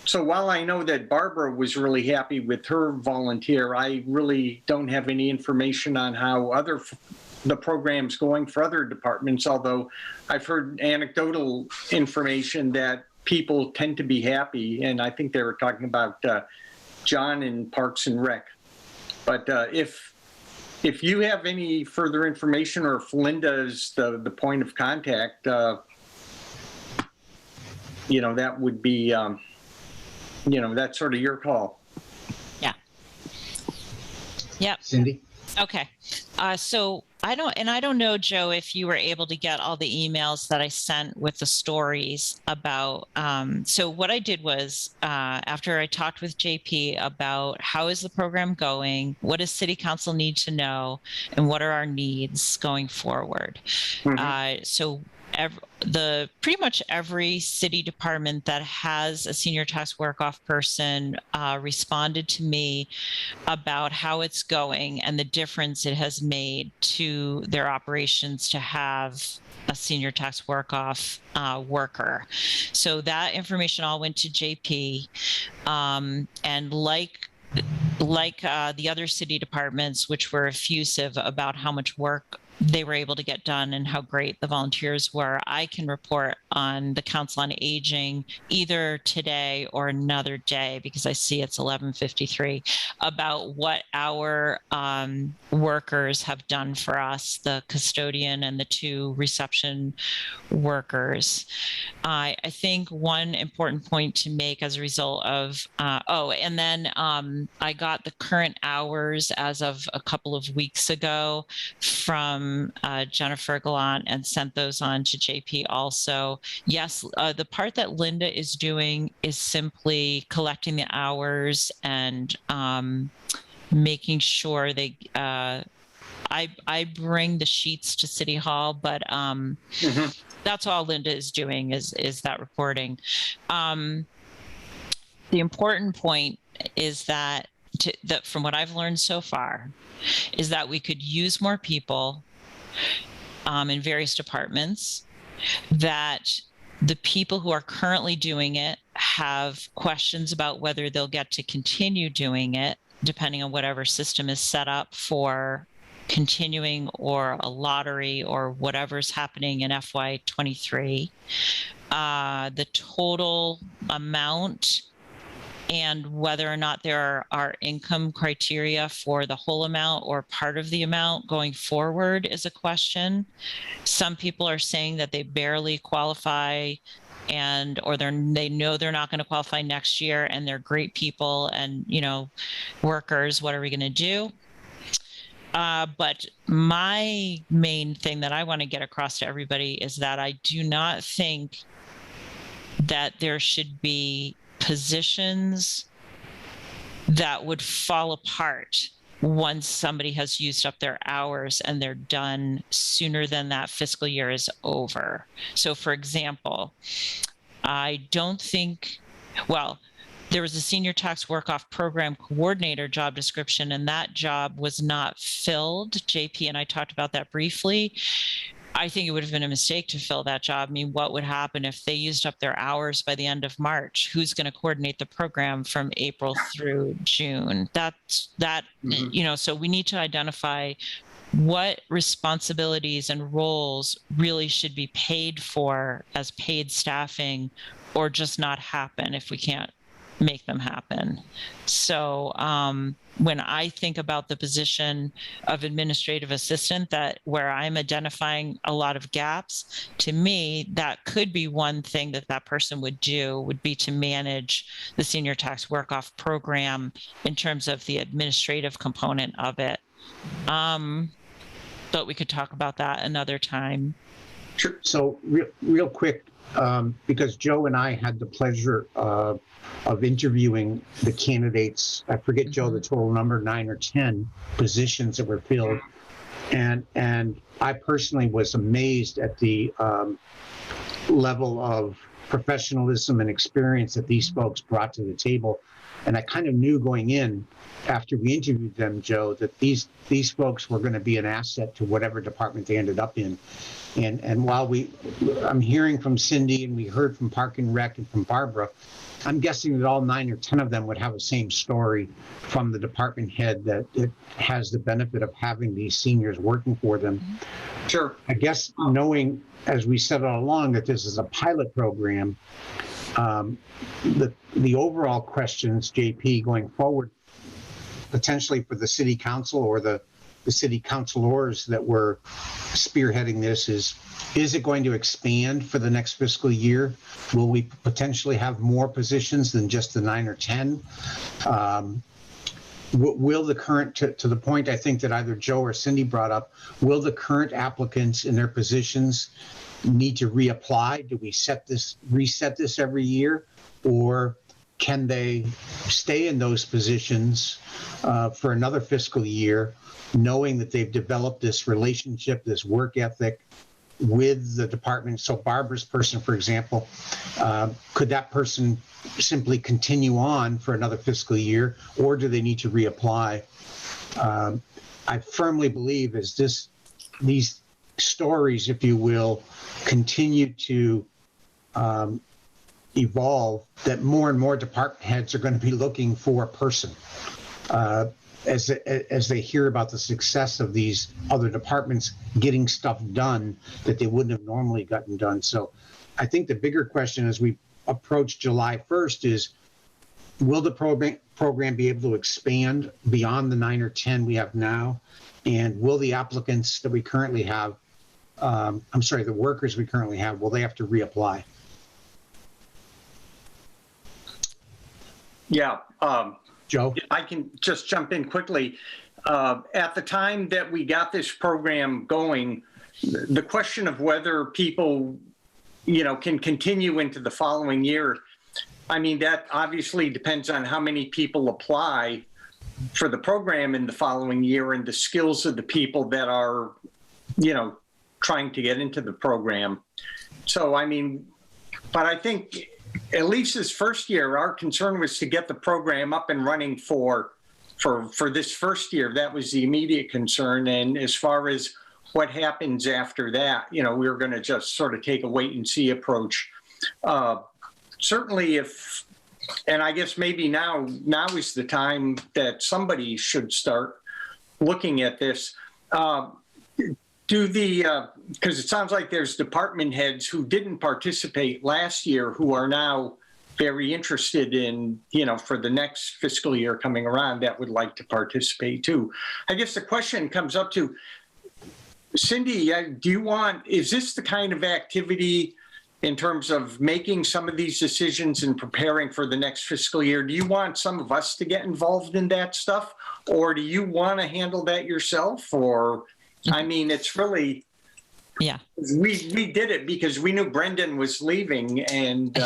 so while I know that Barbara was really happy with her volunteer, I really don't have any information on how the program's going for other departments, although I've heard anecdotal information that people tend to be happy. And I think they were talking about John in Parks and Rec. But if you have any further information, or if Linda is the point of contact, that would be, that's sort of your call. Yeah. Yep. Cindy? Okay. So I don't know, Joe, if you were able to get all the emails that I sent with the stories about, so what I did was, after I talked with JP about how is the program going, what does city council need to know, and what are our needs going forward? Mm-hmm. So pretty much every city department that has a senior tax work-off person responded to me about how it's going and the difference it has made to their operations to have a senior tax work-off worker. So that information all went to JP, and like the other city departments, which were effusive about how much work they were able to get done and how great the volunteers were, I can report on the Council on Aging either today or another day, because I see it's 11:53, about what our workers have done for us, the custodian and the 2 reception workers. I think one important point to make as a result of, and then I got the current hours as of a couple of weeks ago from Jennifer Gallant and sent those on to JP also. Yes, the part that Linda is doing is simply collecting the hours and making sure they, I bring the sheets to City Hall, but that's all Linda is doing is that reporting. The important point is that from what I've learned so far is that we could use more people in various departments, that the people who are currently doing it have questions about whether they'll get to continue doing it, depending on whatever system is set up for continuing, or a lottery, or whatever's happening in FY23. The total amount and whether or not there are income criteria for the whole amount or part of the amount going forward is a question. Some people are saying that they barely qualify, or they know they're not going to qualify next year, and they're great people and workers. What are we going to do? But my main thing that I want to get across to everybody is that I do not think that there should be positions that would fall apart once somebody has used up their hours and they're done sooner than that fiscal year is over. So for example, I don't think, well, there was a senior tax work-off program coordinator job description, and that job was not filled. JP and I talked about that briefly. I think it would have been a mistake to fill that job. I mean, what would happen if they used up their hours by the end of March? Who's going to coordinate the program from April through June? So we need to identify what responsibilities and roles really should be paid for as paid staffing, or just not happen if we can't make them happen. So when I think about the position of administrative assistant, that where I'm identifying a lot of gaps, to me, that could be one thing that that person would do, would be to manage the senior tax work-off program in terms of the administrative component of it. But we could talk about that another time. Sure. So real quick, because Joe and I had the pleasure of interviewing the candidates. I forget, Joe, the total number, 9 or 10 positions that were filled. And I personally was amazed at the level of professionalism and experience that these folks brought to the table. And I kind of knew going in, after we interviewed them, Joe, that these folks were going to be an asset to whatever department they ended up in. And while I'm hearing from Cindy, and we heard from Park and Rec and from Barbara, I'm guessing that all 9 or 10 of them would have the same story from the department head, that it has the benefit of having these seniors working for them. Sure. I guess knowing, as we said all along, that this is a pilot program, the overall questions, JP, going forward, potentially for the city council or the city councilors that were spearheading this, is it going to expand for the next fiscal year? Will we potentially have more positions than just the 9 or 10? Will the current, to the point I think that either Joe or Cindy brought up, will the current applicants in their positions need to reapply? Do we reset this every year? Or can they stay in those positions for another fiscal year, knowing that they've developed this relationship, this work ethic with the department? So Barbara's person, for example, could that person simply continue on for another fiscal year, or do they need to reapply? I firmly believe these stories, if you will, continue to evolve, that more and more department heads are going to be looking for a person as they hear about the success of these other departments getting stuff done that they wouldn't have normally gotten done. So I think the bigger question as we approach July 1st is, will the program be able to expand beyond the 9 or 10 we have now? And will the applicants that we currently have, the workers we currently have, will they have to reapply? Yeah. Joe? I can just jump in quickly. At the time that we got this program going, the question of whether people, can continue into the following year, I mean, that obviously depends on how many people apply for the program in the following year and the skills of the people that are, trying to get into the program. So, I mean, but I think at least this first year, our concern was to get the program up and running for this first year. That was the immediate concern. And as far as what happens after that, we were going to just sort of take a wait and see approach. Certainly and I guess maybe now is the time that somebody should start looking at this. Because it sounds like there's department heads who didn't participate last year who are now very interested in, for the next fiscal year coming around, that would like to participate too. I guess the question comes up to, Cindy, is this the kind of activity in terms of making some of these decisions and preparing for the next fiscal year? Do you want some of us to get involved in that stuff, or do you want to handle that yourself? Or, I mean, it's really, we did it because we knew Brendan was leaving, and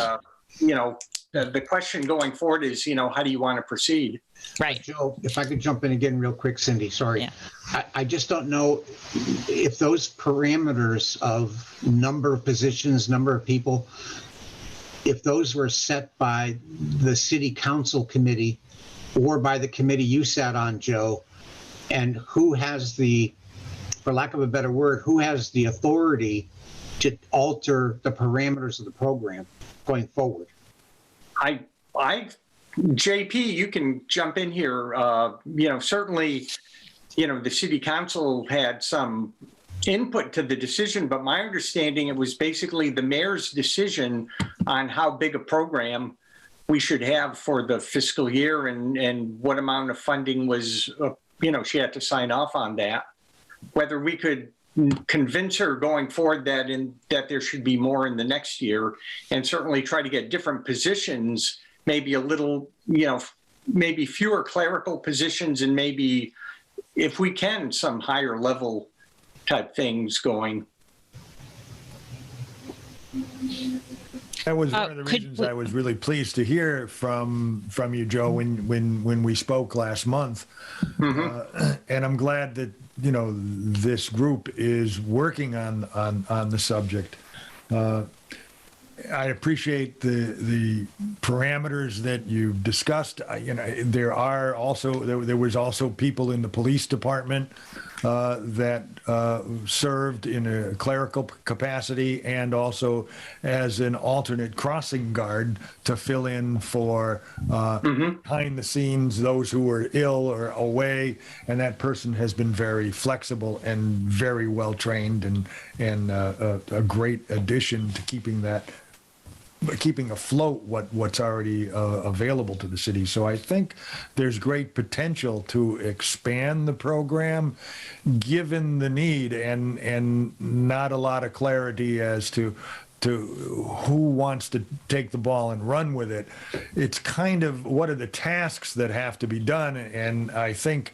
the question going forward is, how do you want to proceed? Right. Joe, if I could jump in again real quick, Cindy, sorry. Yeah. I just don't know if those parameters of number of positions, number of people, if those were set by the city council committee or by the committee you sat on, Joe, and who has the, for lack of a better word, who has the authority to alter the parameters of the program going forward? JP, you can jump in here. Certainly, the city council had some input to the decision, but my understanding, it was basically the mayor's decision on how big a program we should have for the fiscal year and what amount of funding was, she had to sign off on that. Whether we could convince her going forward that there should be more in the next year, and certainly try to get different positions, maybe a little, maybe fewer clerical positions, and maybe, if we can, some higher level type things going. That was one of the reasons I was really pleased to hear from you, Joe, when we spoke last month. And I'm glad that this group is working on the subject. I appreciate the parameters that you discussed. There was also people in the police department that served in a clerical capacity and also as an alternate crossing guard to fill in for behind the scenes, those who were ill or away. And that person has been very flexible and very well trained and a great addition to keeping afloat what's already available to the city. So I think there's great potential to expand the program given the need and not a lot of clarity as to who wants to take the ball and run with it. It's kind of what are the tasks that have to be done, and I think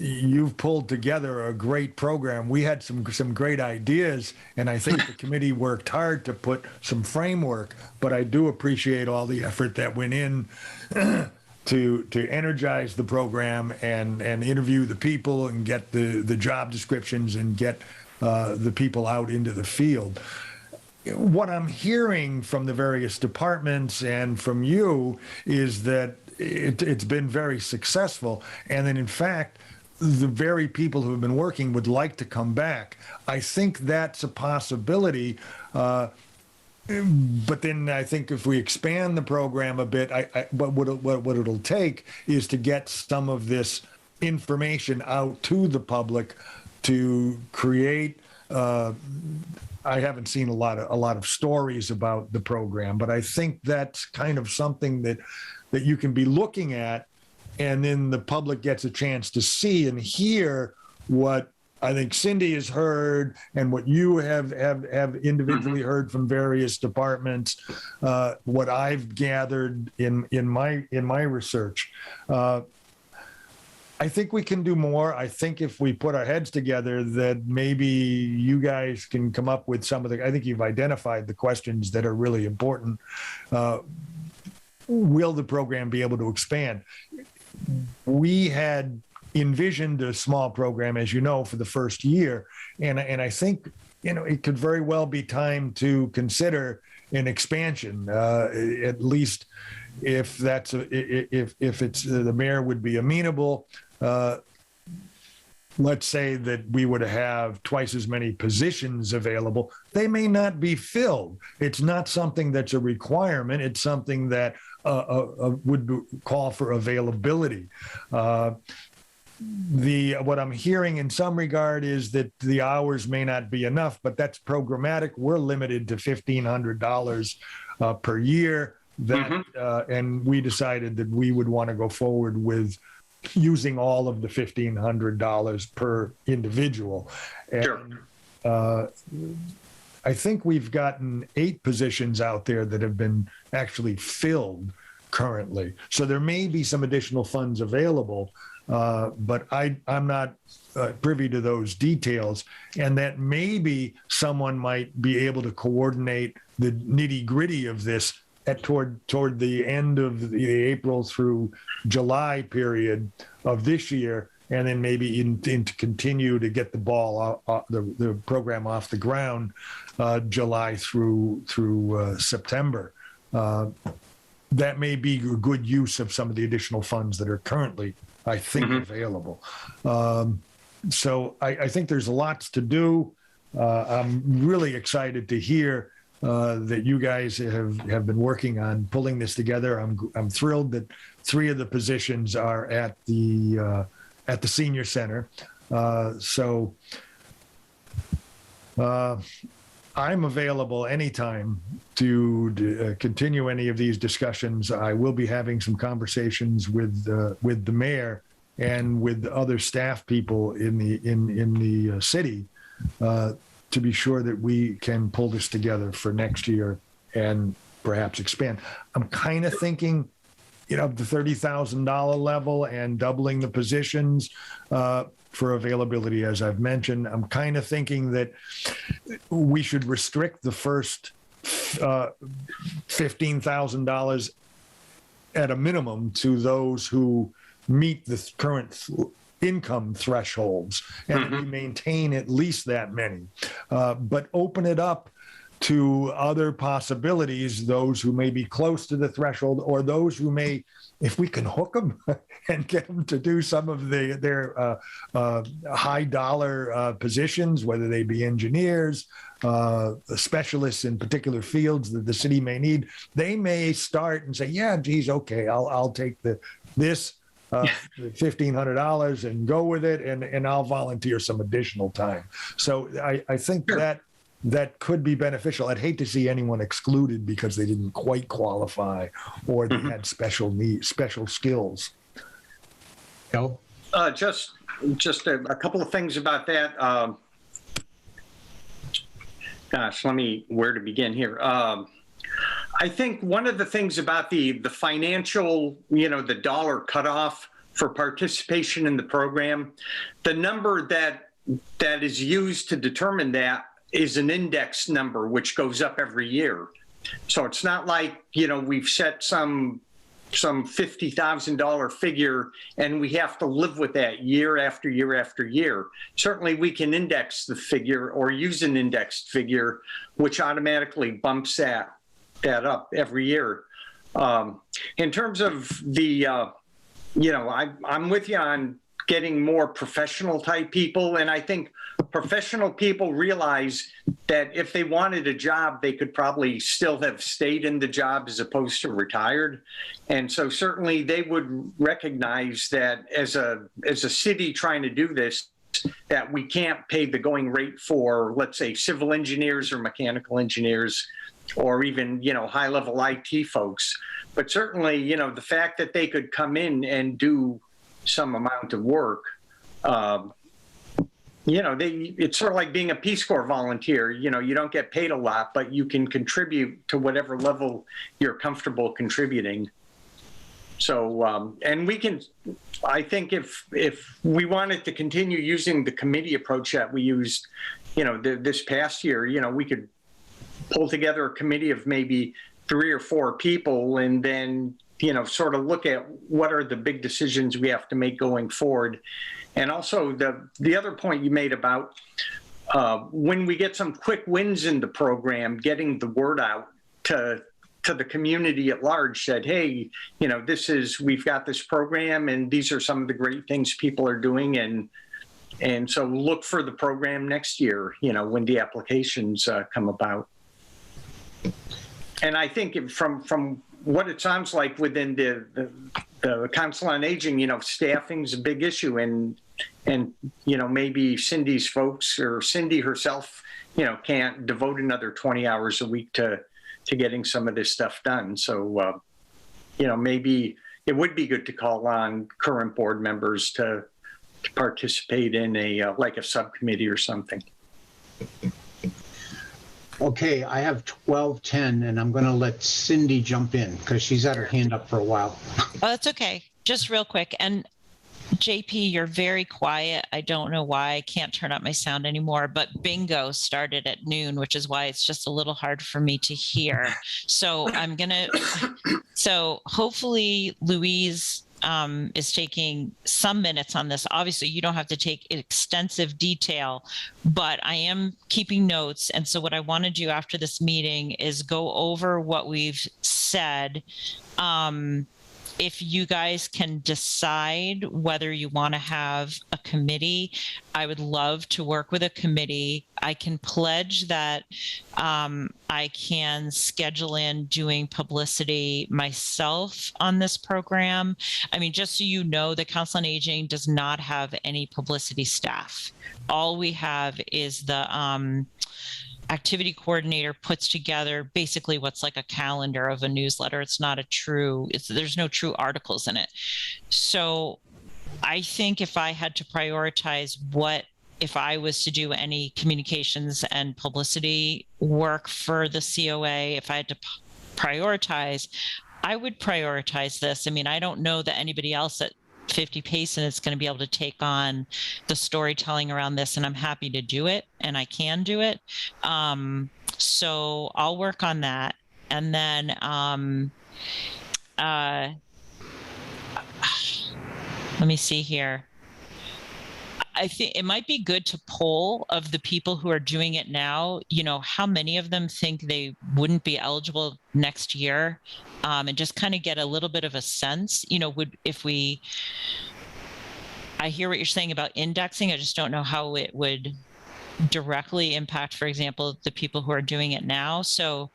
you've pulled together a great program. We had some great ideas, and I think the committee worked hard to put some framework, but I do appreciate all the effort that went in to energize the program and interview the people and get the job descriptions and get the people out into the field. What I'm hearing from the various departments and from you is that it's been very successful, and that in fact, the very people who have been working would like to come back. I think that's a possibility. But then I think if we expand the program a bit, what it'll take is to get some of this information out to the public to create. I haven't seen a lot of stories about the program, but I think that's kind of something that you can be looking at. And then the public gets a chance to see and hear what I think Cindy has heard and what you have individually heard from various departments, what I've gathered in my research. I think we can do more. I think if we put our heads together, that maybe you guys can come up with some of I think you've identified the questions that are really important. Will the program be able to expand? We had envisioned a small program, as you know, for the first year, and I think it could very well be time to consider an expansion. At least if it's the mayor would be amenable. Let's say that we would have twice as many positions available. They may not be filled. It's not something that's a requirement. It's something that would call for availability. What I'm hearing in some regard is that the hours may not be enough, but that's programmatic. We're limited to $1,500 per year. And we decided that we would want to go forward with using all of the $1,500 per individual. And I think we've gotten 8 positions out there that have been actually filled currently. So there may be some additional funds available, but I'm not privy to those details. And that maybe someone might be able to coordinate the nitty-gritty of this toward the end of the April through July period of this year, and then maybe to continue to get the ball, the program off the ground, July through September. That may be a good use of some of the additional funds that are currently, I think, available. So I think there's lots to do. I'm really excited to hear that you guys have been working on pulling this together. I'm thrilled that 3 of the positions are at the senior center. So I'm available anytime to continue any of these discussions. I will be having some conversations with the mayor and with other staff people in the city to be sure that we can pull this together for next year and perhaps expand. I'm kind of thinking, the $30,000 level and doubling the positions for availability, as I've mentioned. I'm kind of thinking that we should restrict the first $15,000 at a minimum to those who meet the current income thresholds, and we maintain at least that many, but open it up to other possibilities, those who may be close to the threshold, or those who may, if we can hook them and get them to do some of their high dollar positions, whether they be engineers, specialists in particular fields that the city may need, they may start and say, yeah, geez, okay, I'll take this $1,500 and go with it, and I'll volunteer some additional time. So I think that could be beneficial. I'd hate to see anyone excluded because they didn't quite qualify or they had special needs, special skills. Joe? Just a couple of things about that. Where to begin here? I think one of the things about the financial, the dollar cutoff for participation in the program, the number that is used to determine that is an index number, which goes up every year. So it's not like, we've set some $50,000 figure and we have to live with that year after year after year. Certainly we can index the figure or use an indexed figure, which automatically bumps that up every year. In terms of the, I'm with you on getting more professional type people. And I think professional people realize that if they wanted a job, they could probably still have stayed in the job as opposed to retired. And so certainly they would recognize that as a city trying to do this, that we can't pay the going rate for, let's say, civil engineers or mechanical engineers, or even, high-level IT folks. But certainly, the fact that they could come in and do some amount of work, it's sort of like being a Peace Corps volunteer. You don't get paid a lot, but you can contribute to whatever level you're comfortable contributing. So, and we can, I think if we wanted to continue using the committee approach that we used, this past year, we could pull together a committee of maybe 3 or 4 people and then, sort of look at what are the big decisions we have to make going forward. And also the other point you made about when we get some quick wins in the program, getting the word out to the community at large, said, hey, we've got this program and these are some of the great things people are doing. And so look for the program next year, when the applications come about. And I think from what it sounds like within the Council on Aging, staffing's a big issue, and maybe Cindy's folks or Cindy herself, can't devote another 20 hours a week to getting some of this stuff done. So, maybe it would be good to call on current board members to participate in a subcommittee or something. Okay, I have 12:10, and I'm going to let Cindy jump in because she's had her hand up for a while. Oh, that's okay. Just real quick. And JP, you're very quiet. I don't know why. I can't turn up my sound anymore, but bingo started at noon, which is why it's just a little hard for me to hear. So so hopefully Louise is taking some minutes on this. Obviously, you don't have to take extensive detail, but I am keeping notes. And so what I want to do after this meeting is go over what we've said. If you guys can decide whether you want to have a committee, I would love to work with a committee. I can pledge that I can schedule in doing publicity myself on this program. I mean, just so you know, the Council on Aging does not have any publicity staff. All we have is the activity coordinator puts together basically what's like a calendar of a newsletter. It's not a true, there's no true articles in it. So I think if I had to prioritize if I was to do any communications and publicity work for the COA, if I had to prioritize, I would prioritize this. I mean, I don't know that anybody else at 50 Payson is going to be able to take on the storytelling around this, and I'm happy to do it, and I can do it. So I'll work on that. And then let me see here. I think it might be good to poll of the people who are doing it now, how many of them think they wouldn't be eligible next year, and just kind of get a little bit of a sense, I hear what you're saying about indexing. I just don't know how it would directly impact, for example, the people who are doing it now. So,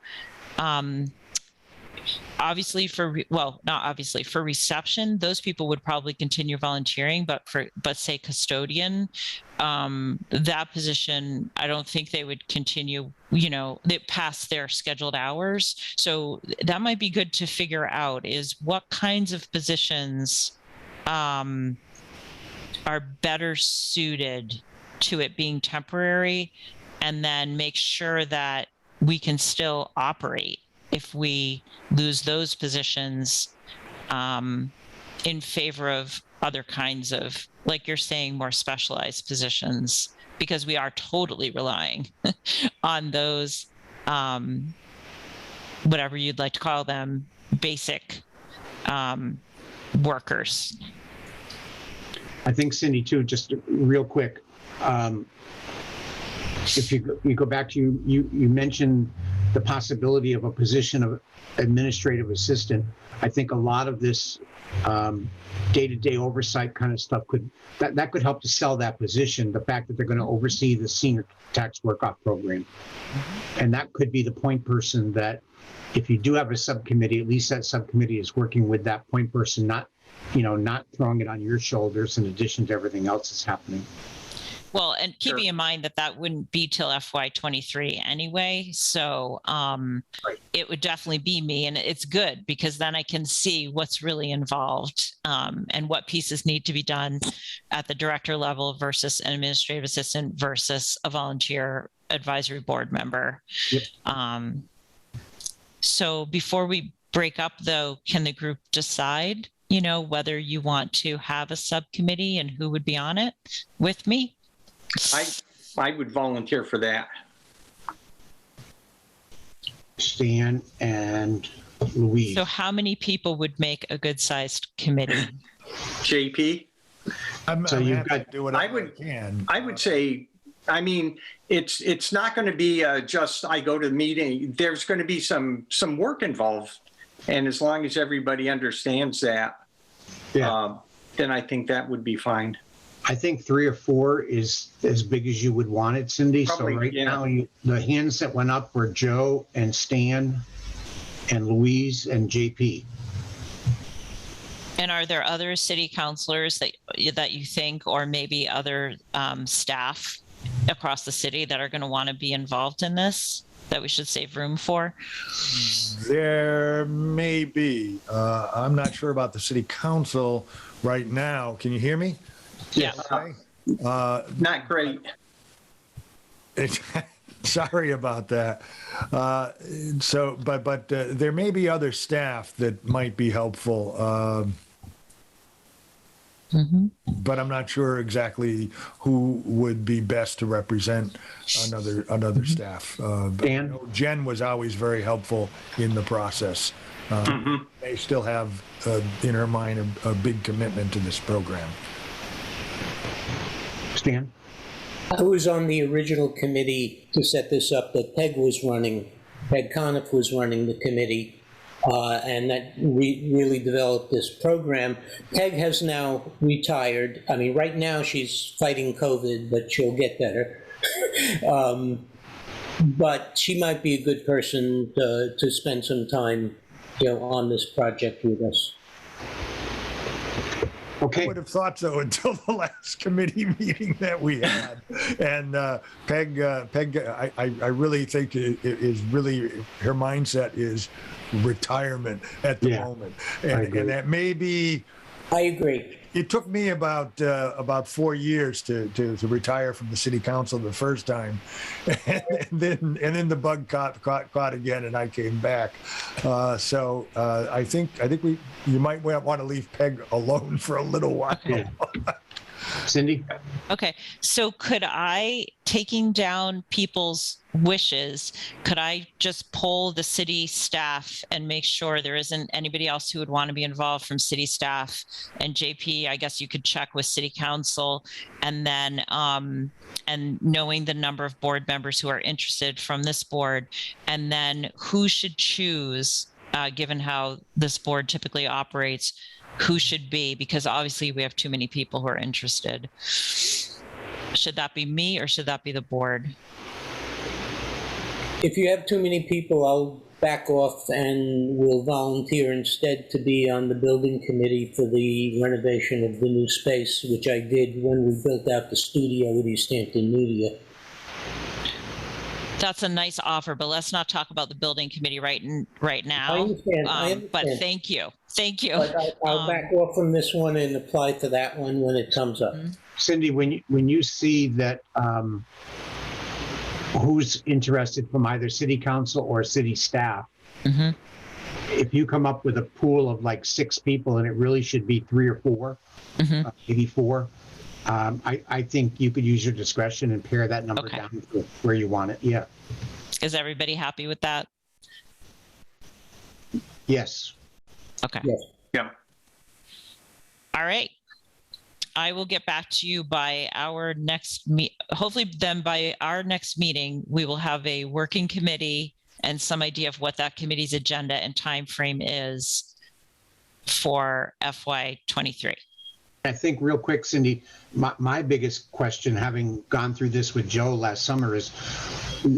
obviously for reception, those people would probably continue volunteering, but say custodian, that position, I don't think they would continue, they pass their scheduled hours. So that might be good to figure out, is what kinds of positions are better suited to it being temporary, and then make sure that we can still operate if we lose those positions in favor of other kinds of, like you're saying, more specialized positions, because we are totally relying on those, whatever you'd like to call them, basic workers. I think, Cindy, too, just real quick, if you go back to you mentioned the possibility of a position of administrative assistant. I think a lot of this day-to-day oversight kind of stuff could help to sell that position. The fact that they're going to oversee the senior tax work-off program, and that could be the point person that, if you do have a subcommittee, at least that subcommittee is working with that point person, not throwing it on your shoulders in addition to everything else that's happening. Well, and keeping in mind that wouldn't be till FY23 anyway. So It would definitely be me. And it's good, because then I can see what's really involved, and what pieces need to be done at the director level versus an administrative assistant versus a volunteer advisory board member. Yep. So before we break up, though, can the group decide, whether you want to have a subcommittee and who would be on it with me? I would volunteer for that. Stan and Louise. So how many people would make a good-sized committee? JP? I'm So you've happy got- to do whatever I can. I would say, I mean, it's not going to be just I go to the meeting. There's going to be some work involved. And as long as everybody understands that, then I think that would be fine. I think 3 or 4 is as big as you would want it, Cindy. Probably, so right yeah. now, the hands that went up were Joe and Stan and Louise and JP. And are there other city councilors that you think, or maybe other staff across the city that are going to want to be involved in this, that we should save room for? There may be. I'm not sure about the city council right now. Can you hear me? Yeah. Okay. Not great. Sorry about that. But there may be other staff that might be helpful. but I'm not sure exactly who would be best to represent another staff. But I Dan? know Jen was always very helpful in the process. They still have in her mind a big commitment to this program. Stan? I was on the original committee to set this up that Peg was running. Peg Coniff was running the committee. And that really developed this program. Peg has now retired. I mean, right now she's fighting COVID, but she'll get better. But she might be a good person to spend some time, on this project with us. I Okay. would have thought so until the last committee meeting that we had. And Peg, I really think it is really, her mindset is retirement at the moment. And that may be, I agree. it took me about 4 years to retire from the city council the first time, and then the bug caught again, and I came back. So I think you might want to leave Peg alone for a little while. Okay. Cindy? Okay, so could I, taking down people's wishes, could I just poll the city staff and make sure there isn't anybody else who would want to be involved from city staff? And JP, I guess you could check with city council, and then and knowing the number of board members who are interested from this board, and then who should choose, given how this board typically operates, who should be, because obviously we have too many people who are interested. Should that be me or should that be the board? If you have too many people, I'll back off and will volunteer instead to be on the building committee for the renovation of the new space, which I did when we built out the studio with Easthampton Media. That's a nice offer, but let's not talk about the building committee right now. I understand. But thank you. But I'll back off from this one and apply for that one when it comes up. Cindy, when you see that who's interested from either city council or city staff, if you come up with a pool of like 6 people and it really should be 3 or 4, maybe 4, I think you could use your discretion and pare that number down to where you want it. Yeah. Is everybody happy with that? Yes. Okay. Yes. Yeah. All right. I will get back to you by our next hopefully then by our next meeting, we will have a working committee and some idea of what that committee's agenda and time frame is for FY23. I think real quick, Cindy, my biggest question, having gone through this with Joe last summer, is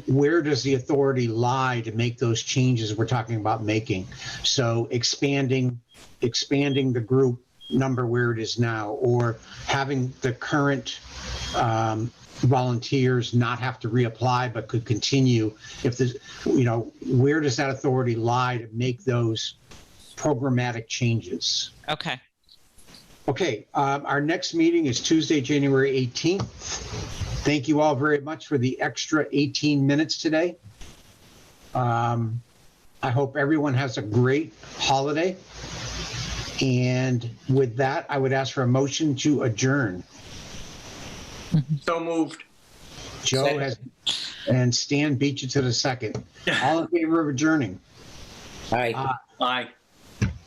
where does the authority lie to make those changes we're talking about making? So expanding the group number where it is now, or having the current volunteers not have to reapply but could continue. If there's, where does that authority lie to make those programmatic changes? Okay, our next meeting is Tuesday, January 18th. Thank you all very much for the extra 18 minutes today. I hope everyone has a great holiday. And with that, I would ask for a motion to adjourn. So moved. Joe has, and Stan beat you to the second. All in favor of adjourning? Aye. Aye.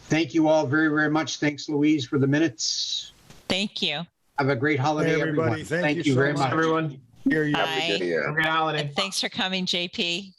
Thank you all very, very much. Thanks, Louise, for the minutes. Thank you. Have a great holiday, Hey, everybody. everyone. Thank you so very much. much. Everyone, Here you Bye. have a great holiday. Thanks for coming, JP.